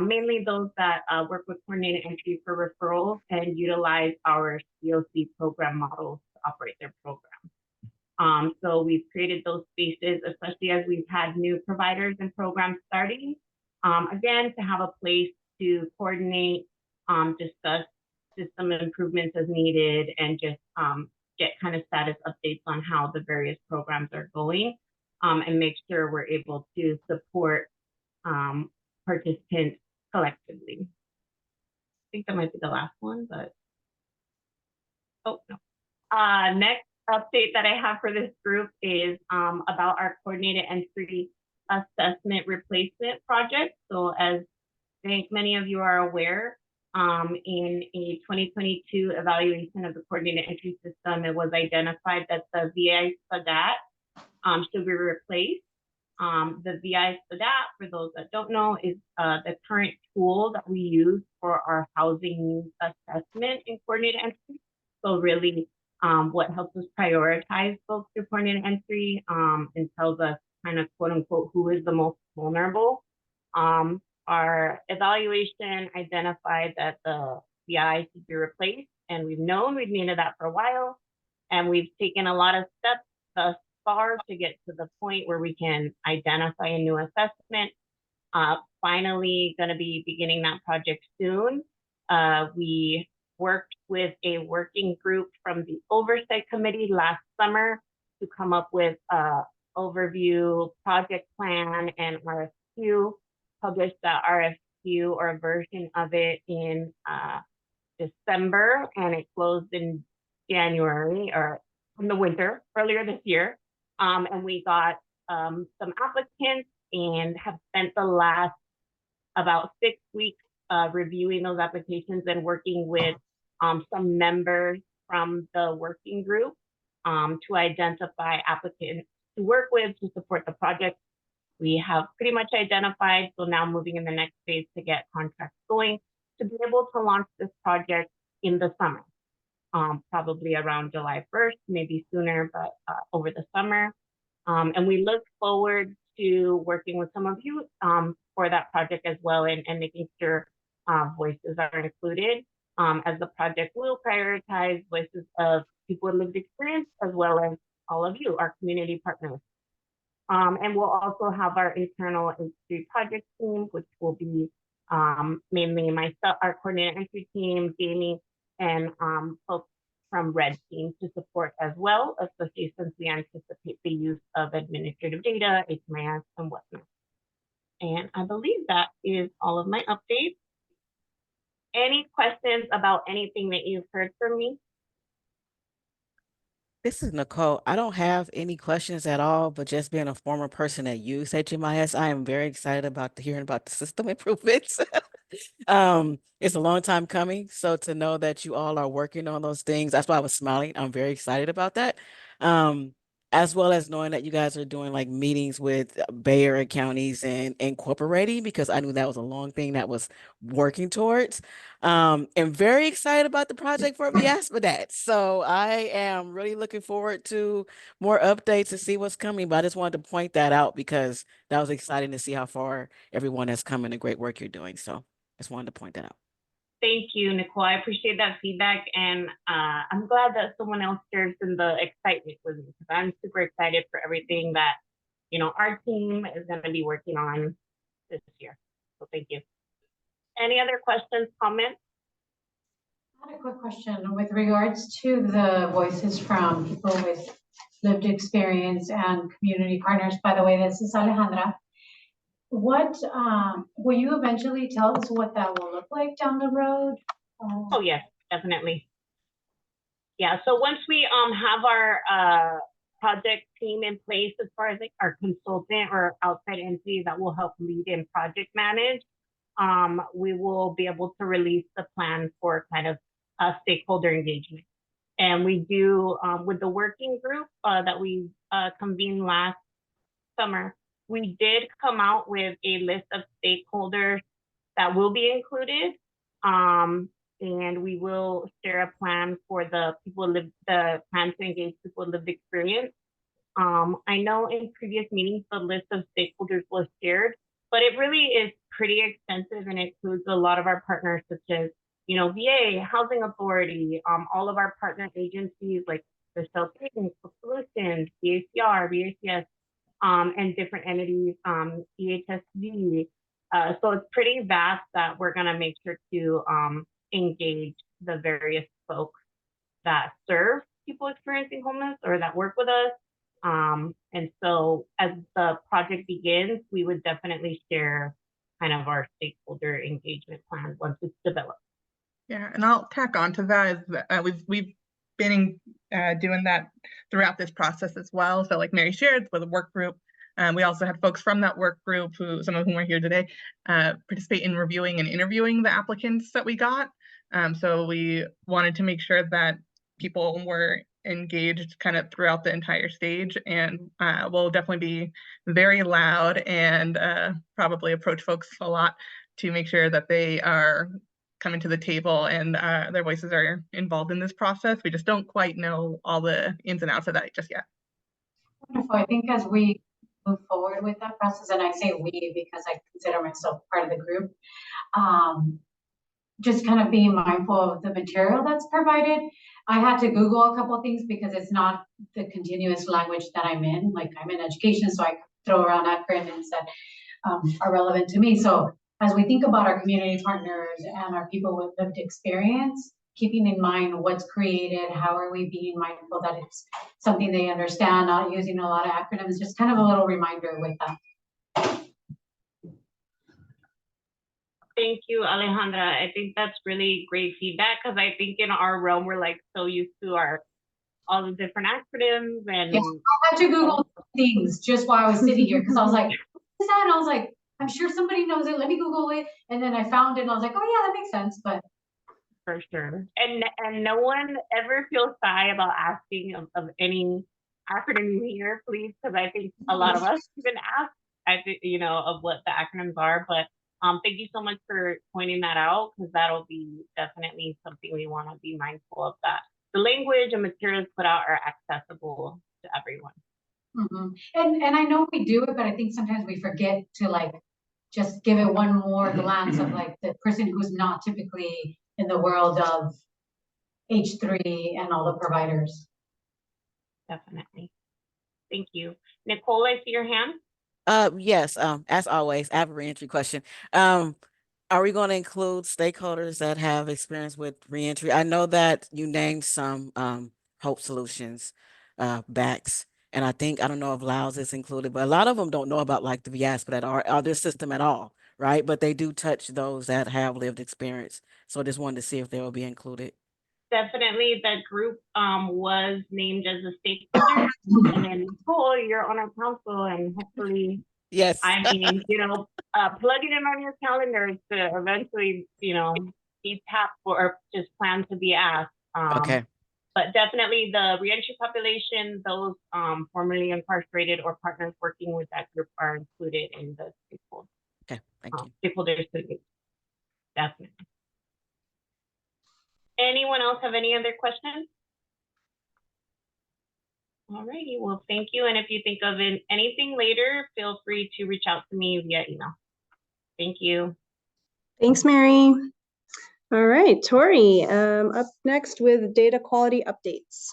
mainly those that work with coordinated entry for referrals and utilize our COC program models to operate their program. So we've created those spaces, especially as we've had new providers and programs starting, again, to have a place to coordinate, discuss system improvements as needed, and just get kind of status updates on how the various programs are going, and make sure we're able to support participants collectively. I think that might be the last one, but oh no. Next update that I have for this group is about our coordinated entry assessment replacement project. So as I think many of you are aware, in a 2022 evaluation of the coordinated entry system, it was identified that the VI SPDAT should be replaced. The VI SPDAT, for those that don't know, is the current tool that we use for our housing needs assessment in coordinated entry. So really, what helps us prioritize folks through coordinated entry and tells us kind of quote unquote who is the most vulnerable. Our evaluation identified that the VI should be replaced, and we've known we've needed that for a while, and we've taken a lot of steps thus far to get to the point where we can identify a new assessment. Finally, going to be beginning that project soon. We worked with a working group from the Oversight Committee last summer to come up with an overview project plan and RFQ, published the RFQ or a version of it in December, and it closed in January or in the winter earlier this year. And we got some applicants and have spent the last about 6 weeks reviewing those applications and working with some members from the working group to identify applicants to work with to support the project. We have pretty much identified, so now moving in the next phase to get contracts going to be able to launch this project in the summer, probably around July 1st, maybe sooner, but over the summer. And we look forward to working with some of you for that project as well, and making sure voices are included, as the project will prioritize voices of people with lived experience as well as all of you, our community partners. And we'll also have our internal entry project team, which will be mainly myself, our coordinated entry team, Jamie, and folks from Red Team to support as well, especially since we anticipate the use of administrative data, HMIS, and whatnot. And I believe that is all of my updates. Any questions about anything that you've heard from me? This is Nicole. I don't have any questions at all, but just being a former person that used HMIS, I am very excited about hearing about the system improvements. It's a long time coming, so to know that you all are working on those things, that's why I was smiling. I'm very excited about that. As well as knowing that you guys are doing like meetings with Bay Area counties and incorporating, because I knew that was a long thing that was working towards. And very excited about the project for VIASPDAT. So I am really looking forward to more updates to see what's coming, but I just wanted to point that out because that was exciting to see how far everyone has come and the great work you're doing. So just wanted to point that out. Thank you, Nicole. I appreciate that feedback, and I'm glad that someone else shares in the excitement with me, because I'm super excited for everything that our team is going to be working on this year. So thank you. Any other questions, comments? I had a quick question with regards to the voices from people with lived experience and community partners. By the way, this is Alejandra. What, will you eventually tell us what that will look like down the road? Oh, yes, definitely. Yeah, so once we have our project team in place, as far as like our consultant or outside entity that will help lead and project manage, we will be able to release the plan for kind of stakeholder engagement. And we do, with the working group that we convened last summer, we did come out with a list of stakeholders that will be included. And we will share a plan for the plan to engage people with lived experience. I know in previous meetings, the list of stakeholders was shared, but it really is pretty extensive and includes a lot of our partners, such as, you know, VA, Housing Authority, all of our partner agencies like the Shelter Solutions, BACR, BACS, and different entities, EHSD. So it's pretty vast that we're gonna make sure to engage the various folks that serve people experiencing homeless or that work with us. And so as the project begins, we would definitely share kind of our stakeholder engagement plan once it's developed. Yeah, and I'll tack on to that is that we've been doing that throughout this process as well. So like Mary shared with a work group, we also had folks from that work group, who some of whom are here today, participate in reviewing and interviewing the applicants that we got. So we wanted to make sure that people were engaged kind of throughout the entire stage, and we'll definitely be very loud and probably approach folks a lot to make sure that they are coming to the table and their voices are involved in this process. We just don't quite know all the ins and outs of that just yet. Wonderful. I think as we move forward with that process, and I say we because I consider myself part of the group, just kind of being mindful of the material that's provided. I had to Google a couple of things because it's not the continuous language that I'm in. Like I'm in education, so I throw around acronyms that are relevant to me. So as we think about our community partners and our people with lived experience, keeping in mind what's created, how are we being mindful that it's something they understand, not using a lot of acronyms, just kind of a little reminder with that. Thank you, Alejandra. I think that's really great feedback because I think in our realm, we're like so used to all the different acronyms and yeah, I had to Google things just while I was sitting here because I was like, what's that? And I was like, I'm sure somebody knows it. Let me Google it. And then I found it and I was like, oh yeah, that makes sense. But for sure. And no one ever feels shy about asking of any acronym here, please, because I think a lot of us even ask, you know, of what the acronyms are. But thank you so much for pointing that out, because that'll be definitely something we want to be mindful of, that the language and materials put out are accessible to everyone. And I know we do it, but I think sometimes we forget to like just give it one more glance of like the person who's not typically in the world of H3 and all the providers. Definitely. Thank you. Nicole, I see your hand. Yes, as always, I have a reentry question. Are we going to include stakeholders that have experience with reentry? I know that you named some Hope Solutions, BACS, and I don't know if Laos is included, but a lot of them don't know about like the VIASPA that are their system at all, right? But they do touch those that have lived experience. So I just wanted to see if they will be included. Definitely, that group was named as a stakeholder, and then Nicole, you're on our council, and hopefully, yes, I mean, you know, plugging in on your calendars to eventually, you know, be tapped for or just plan to be asked. Okay. But definitely, the reentry population, those formerly incarcerated or partners working with that group are included in the stakeholder. Okay, thank you. Stakeholders, definitely. Anyone else have any other questions? All righty, well, thank you. And if you think of anything later, feel free to reach out to me via email. Thank you. Thanks, Mary. All right, Tori, up next with data quality updates.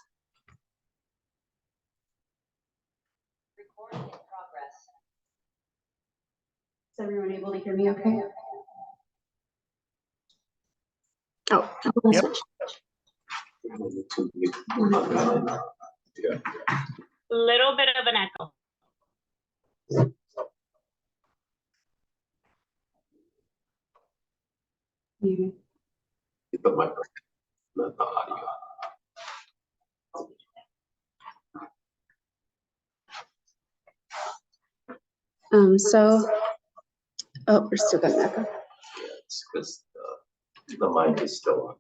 Recording in progress. Is everyone able to hear me okay? Oh, that's Yep. switch. Little bit of an echo. The microphone, not the audio. So, oh, we're still getting echo. It's because the mic is still on.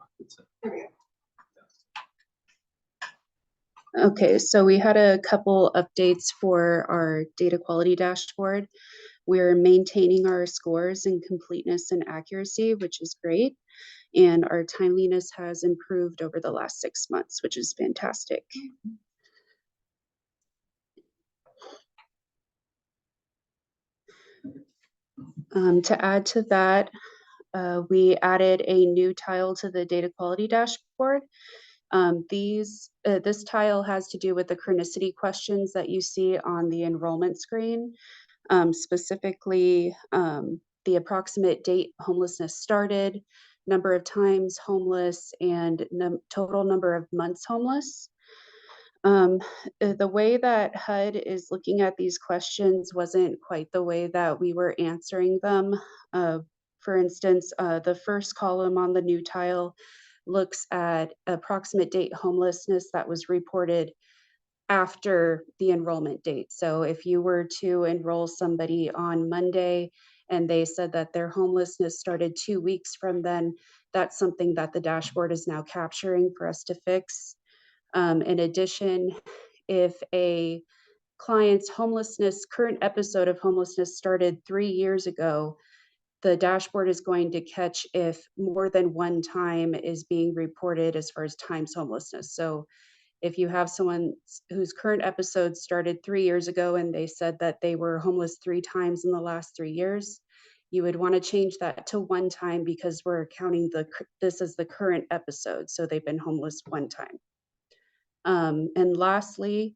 Okay, so we had a couple updates for our data quality dashboard. We're maintaining our scores in completeness and accuracy, which is great. And our timeliness has improved over the last 6 months, which is fantastic. To add to that, we added a new tile to the data quality dashboard. This tile has to do with the chronicity questions that you see on the enrollment screen, specifically the approximate date homelessness started, number of times homeless, and total number of months homeless. The way that HUD is looking at these questions wasn't quite the way that we were answering them. For instance, the first column on the new tile looks at approximate date homelessness that was reported after the enrollment date. So if you were to enroll somebody on Monday and they said that their homelessness started 2 weeks from then, that's something that the dashboard is now capturing for us to fix. In addition, if a client's current episode of homelessness started 3 years ago, the dashboard is going to catch if more than one time is being reported as far as times homelessness. So if you have someone whose current episode started 3 years ago and they said that they were homeless 3 times in the last 3 years, you would want to change that to 1 time because we're counting this as the current episode. So they've been homeless 1 time. And lastly,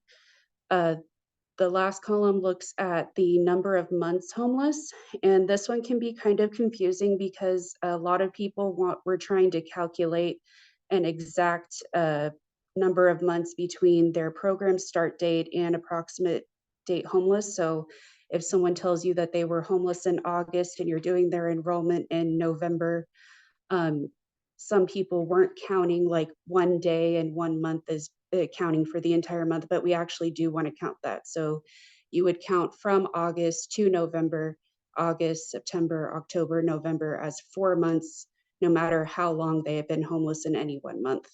the last column looks at the number of months homeless, and this one can be kind of confusing because a lot of people were trying to calculate an exact number of months between their program start date and approximate date homeless. So if someone tells you that they were homeless in August and you're doing their enrollment in November, some people weren't counting like 1 day and 1 month as counting for the entire month, but we actually do want to count that. So you would count from August to November, August, September, October, November as 4 months, no matter how long they have been homeless in any 1 month.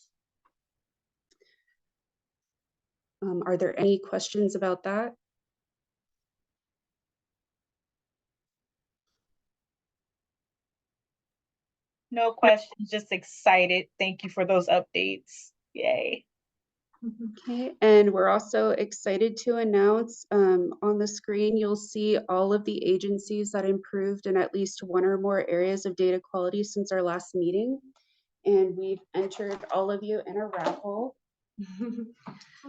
Are there any questions about that? No questions, just excited. Thank you for those updates. Yay. Okay, and we're also excited to announce on the screen, you'll see all of the agencies that improved in at least 1 or more areas of data quality since our last meeting. And we've entered all of you in a raffle. So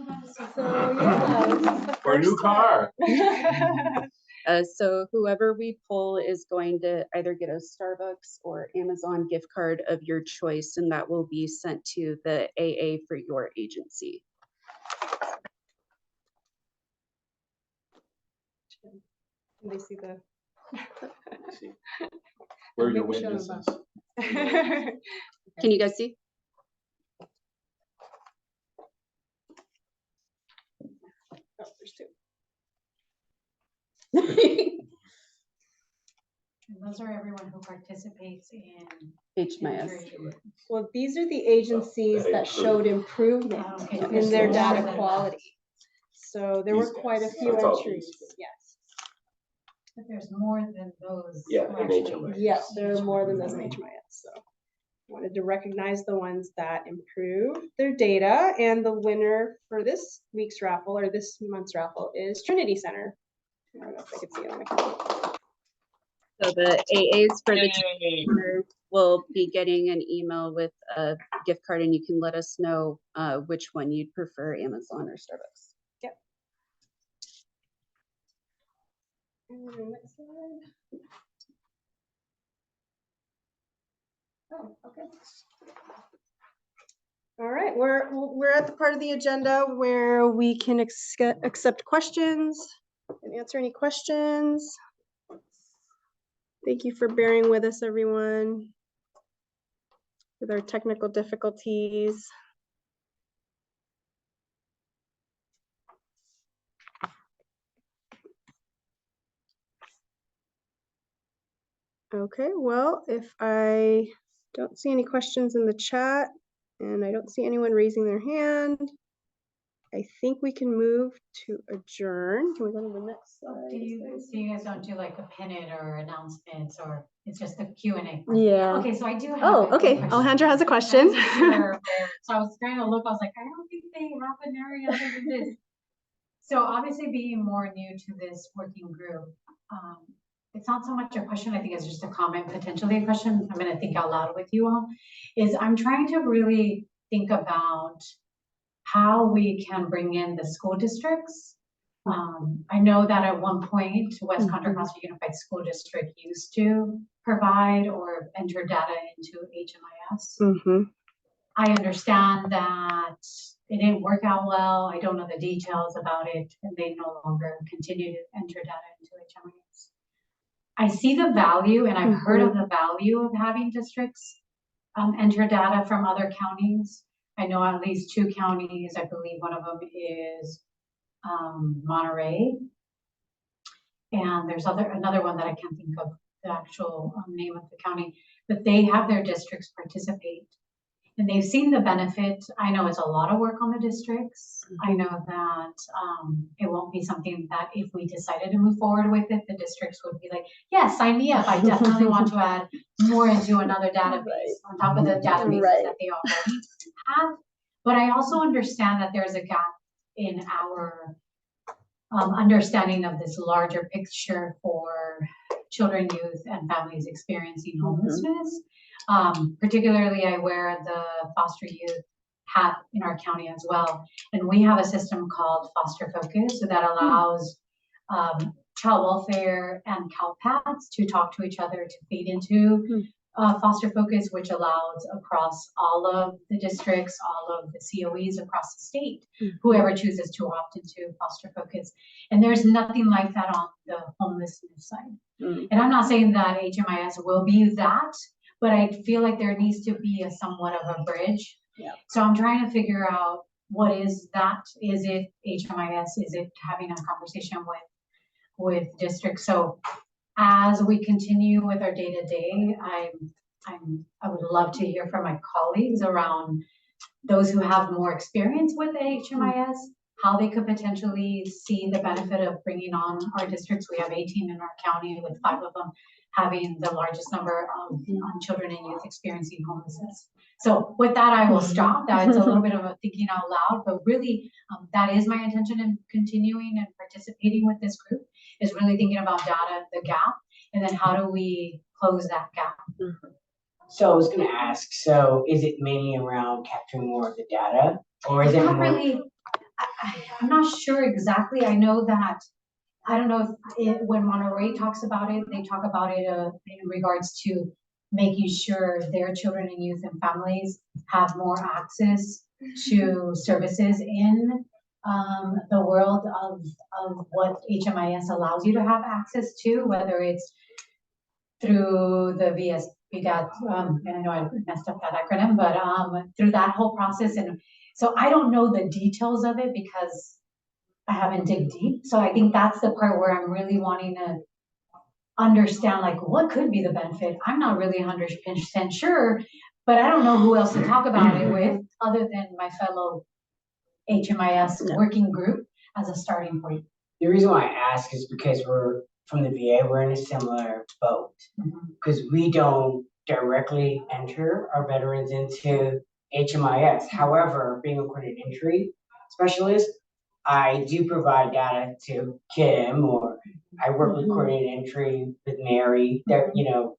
yeah, this is the For a new first time. car. So whoever we pull is going to either get a Starbucks or Amazon gift card of your choice, and that will be sent to the AA for your agency. Can they see the? Where are your Maybe show them witnesses? Can you guys see? Oh, there's 2. And those are everyone who participates in HMIS. Well, these are the agencies that showed improvement in their data quality. So there were quite a few entries, yes. But there's more than those. Yeah, who in actually- HMIS. Yes, there are more than those in HMIS. So wanted to recognize the ones that improved their data, and the winner for this week's raffle or this month's raffle is Trinity Center. I don't know if I can see it on my camera. So the AAs for the team will be getting an email with a gift card, and you can let us know which one you'd prefer, Amazon or Starbucks. Yep. And next slide. Oh, okay. All right, we're at the part of the agenda where we can accept questions and answer any questions. Thank you for bearing with us, everyone, with our technical difficulties. Okay, well, if I don't see any questions in the chat and I don't see anyone raising their hand, I think we can move to adjourn. Can we go to the next slide? So you guys don't do like a pin it or announcements, or it's just the Q&A? Yeah. Okay, so I do have. Oh, a okay. question. Alejandra has a I question. wasn't sure so I was trying to look, I was like, I don't think they have an area other than this. So obviously being more new to this working group, it's not so much a question, I think it's just a comment, potentially a question. I'm gonna think out loud with you all, is I'm trying to really think about how we can bring in the school districts. I know that at one point, West Contra Costa Unified School District used to provide or enter data into HMIS. I understand that it didn't work out well. I don't know the details about it, and they no longer continue to enter data into HMIS. I see the value, and I've heard of the value of having districts enter data from other counties. I know at least 2 counties, I believe one of them is Monterey. And there's another one that I can't think of the actual name of the county, but they have their districts participate. And they've seen the benefit. I know it's a lot of work on the districts. I know that it won't be something that if we decided to move forward with it, the districts would be like, yes, sign me up. I definitely want to add more into another database on top of the databases that they already have. But I also understand that there's a gap in our understanding of this larger picture for children, youth, and families experiencing homelessness. Particularly, I wear the foster youth hat in our county as well. And we have a system called Foster Focus that allows child welfare and CalPATS to talk to each other to feed into Foster Focus, which allows across all of the districts, all of the COEs across the state, whoever chooses to opt into Foster Focus. And there's nothing like that on the homelessness side. And I'm not saying that HMIS will be that, but I feel like there needs to be a somewhat of a bridge. So I'm trying to figure out, what is that? Is it HMIS? Is it having a conversation with districts? So as we continue with our day-to-day, I would love to hear from my colleagues around those who have more experience with HMIS, how they could potentially see the benefit of bringing on our districts. We have 18 in our county, with 5 of them having the largest number of children and youth experiencing homelessness. So with that, I will stop. That's a little bit of a thinking out loud, but really that is my intention in continuing and participating with this group, is really thinking about data, the gap, and then how do we close that gap? So I was gonna ask, so is it mainly around capturing more of the data, or is it Not more? really, I'm not sure exactly. I know that, I don't know if when Monterey talks about it, they talk about it in regards to making sure their children and youth and families have more access to services in the world of what HMIS allows you to have access to, whether it's through the VSPGAT, and I know I messed up that acronym, but through that whole process. And so I don't know the details of it because I haven't dig deep. So I think that's the part where I'm really wanting to understand, like, what could be the benefit. I'm not really 100% sure, but I don't know who else to talk about it with other than my fellow HMIS working group as a starting point. The reason why I ask is because we're from the VA, we're in a similar boat, because we don't directly enter our veterans into HMIS. However, being a coordinated entry specialist, I do provide data to Kim, or I work with coordinated entry with Mary, that, you know,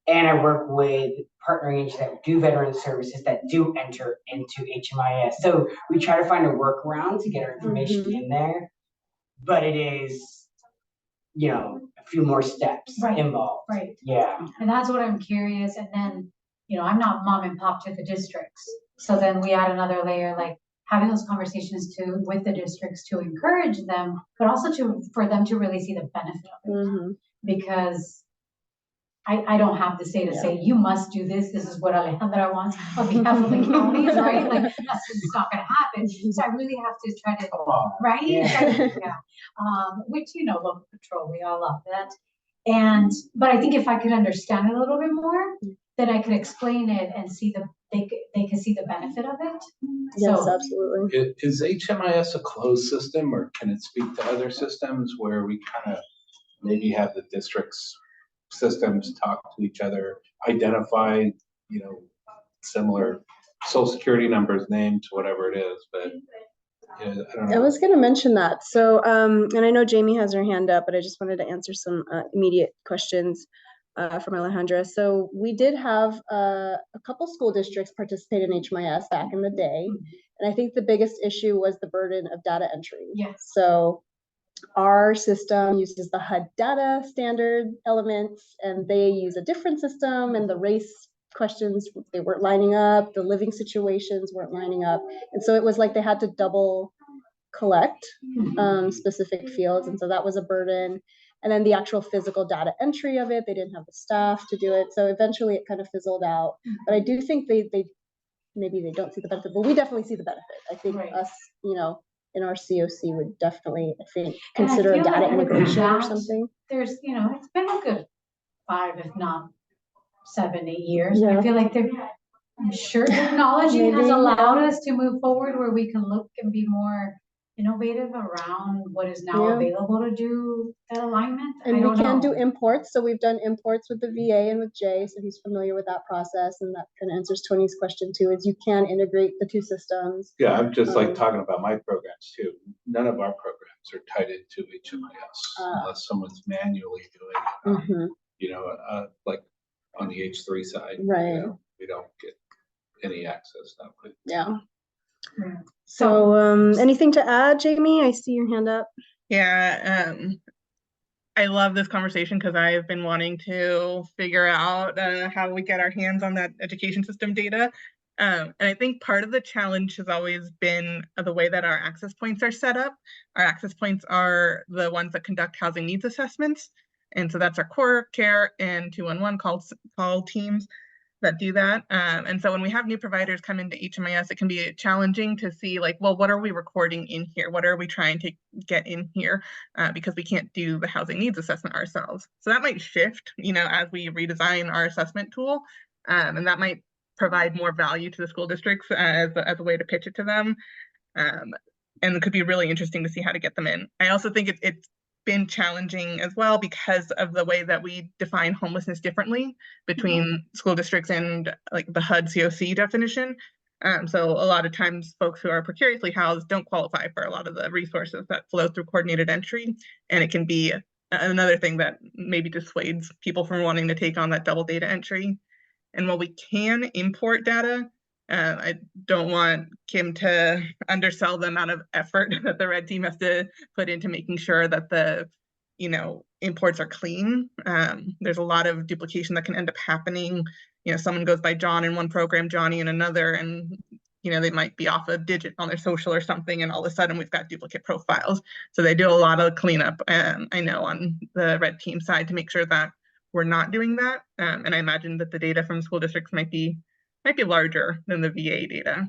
and I work with partnering agencies that do veteran services that do enter into HMIS. So we try to find a workaround to get our information in there, but it is, you know, a few more steps involved. Right. Yeah. And that's what I'm curious. And then you know, I'm not mom and pop to the districts. So then we add another layer, like having those conversations with the districts to encourage them, but also for them to really see the benefit of it. Because I don't have the say to say, you must do this. This is what Alejandra wants on behalf of the counties, right? Like that's just not gonna happen. So I really have to try to, right? Yeah. Which, you know, local patrol, we all love that. But I think if I could understand it a little bit more, then I could explain it and see they could see the benefit of it. Yes, So, absolutely. Is HMIS a closed system, or can it speak to other systems where we kind of maybe have the district's systems talk to each other, identify, you know, similar social security numbers, names, whatever it is, but yeah, I don't know. I was going to mention that. So, and I know Jamie has her hand up, but I just wanted to answer some immediate questions from Alejandra. So we did have a couple school districts participate in HMIS back in the day. And I think the biggest issue was the burden of data entry. Yes. So our system uses the HUD data standard elements, and they use a different system, and the race questions, they weren't lining up, the living situations weren't lining up. And so it was like they had to double collect specific fields. And so that was a burden. And then the actual physical data entry of it, they didn't have the staff to do it. So eventually it kind of fizzled out. But I do think they maybe they don't see the benefit, but we definitely see the benefit. I think us, you know, in our COC would definitely, I think, consider a data integration or something. There's, you know, it's been a good 5, if not 7, 8 years. Yeah. I feel like I'm sure technology has allowed us to move forward where we can look and be more innovative around what is now available to do that alignment. And we can do imports. So we've done imports with the VA and with Jay, so he's familiar with that process. And that kind of answers Tony's question too, is you can integrate the two systems. Yeah, I'm just like talking about my programs too. None of our programs are tied into HMIS unless someone's manually doing it. You know, like on the H3 side, right? You know, we don't get any access that way. Yeah. So, anything to add, Jamie? I see your hand up. Yeah, I love this conversation because I've been wanting to figure out how we get our hands on that education system data. And I think part of the challenge has always been the way that our access points are set up. Our access points are the ones that conduct housing needs assessments. And so that's our core care and 211 call teams that do that. And so when we have new providers come into HMIS, it can be challenging to see like, well, what are we recording in here? What are we trying to get in here? Because we can't do the housing needs assessment ourselves. So that might shift, you know, as we redesign our assessment tool. And that might provide more value to the school districts as a way to pitch it to them. And it could be really interesting to see how to get them in. I also think it's been challenging as well because of the way that we define homelessness differently between school districts and like the HUD COC definition. So a lot of times folks who are precariously housed don't qualify for a lot of the resources that flow through coordinated entry. And it can be another thing that maybe dissuades people from wanting to take on that double data entry. And while we can import data, I don't want Kim to undersell the amount of effort that the red team has to put into making sure that the, you know, imports are clean. There's a lot of duplication that can end up happening. You know, someone goes by John in one program, Johnny in another, and you know, they might be off a digit on their social or something, and all of a sudden we've got duplicate profiles. So they do a lot of cleanup, I know, on the red team side to make sure that we're not doing that. And I imagine that the data from school districts might be larger than the VA data.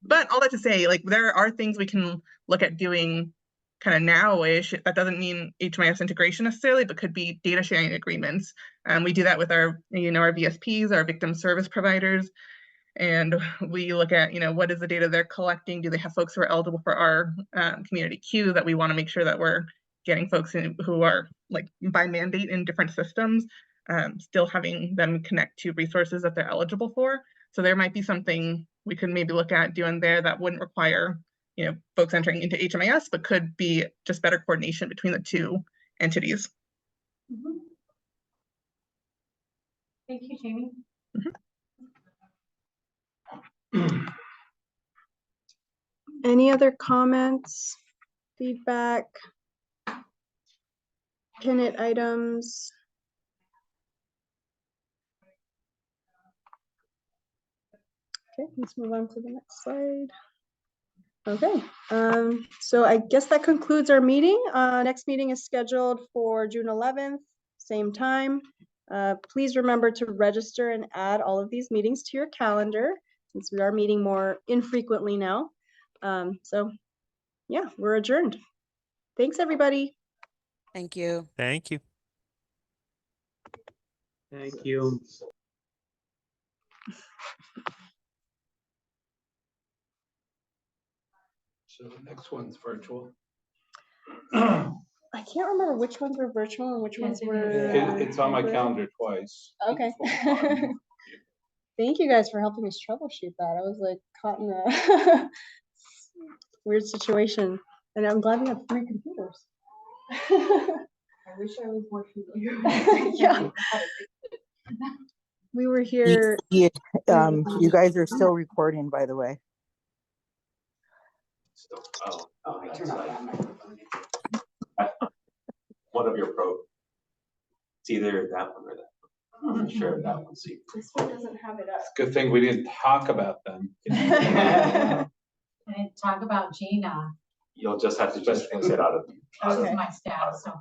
But all that to say, like, there are things we can look at doing kind of now-ish. That doesn't mean HMIS integration necessarily, but could be data sharing agreements. We do that with our, you know, our VSPs, our victim service providers. And we look at, you know, what is the data they're collecting? Do they have folks who are eligible for our community queue that we want to make sure that we're getting folks in who are like by mandate in different systems, still having them connect to resources that they're eligible for. So there might be something we could maybe look at doing there that wouldn't require, you know, folks entering into HMIS, but could be just better coordination between the two entities. Thank you, Jamie. Any other comments, feedback, pin it items? Okay, let's move on to the next slide. Okay, so I guess that concludes our meeting. Next meeting is scheduled for June 11th, same time. Please remember to register and add all of these meetings to your calendar since we are meeting more infrequently now. So yeah, we're adjourned. Thanks, everybody. Thank you. Thank you. Thank you. So the next one's virtual. I can't remember which ones were virtual and which ones were. It's on my hybrid. calendar twice. Okay. Thank you guys for helping us troubleshoot that. I was like caught in a weird situation. And I'm glad we have 3 computers. I wish I was more familiar. Yeah. We were here. You guys are still recording, by the way. That's right. One of your pro. It's either that one or that one. I'm sure that one's secret. This one doesn't have it up. Good thing we didn't talk about them. I didn't talk about Gina. You'll just have to just exit out of. This is my staff, so.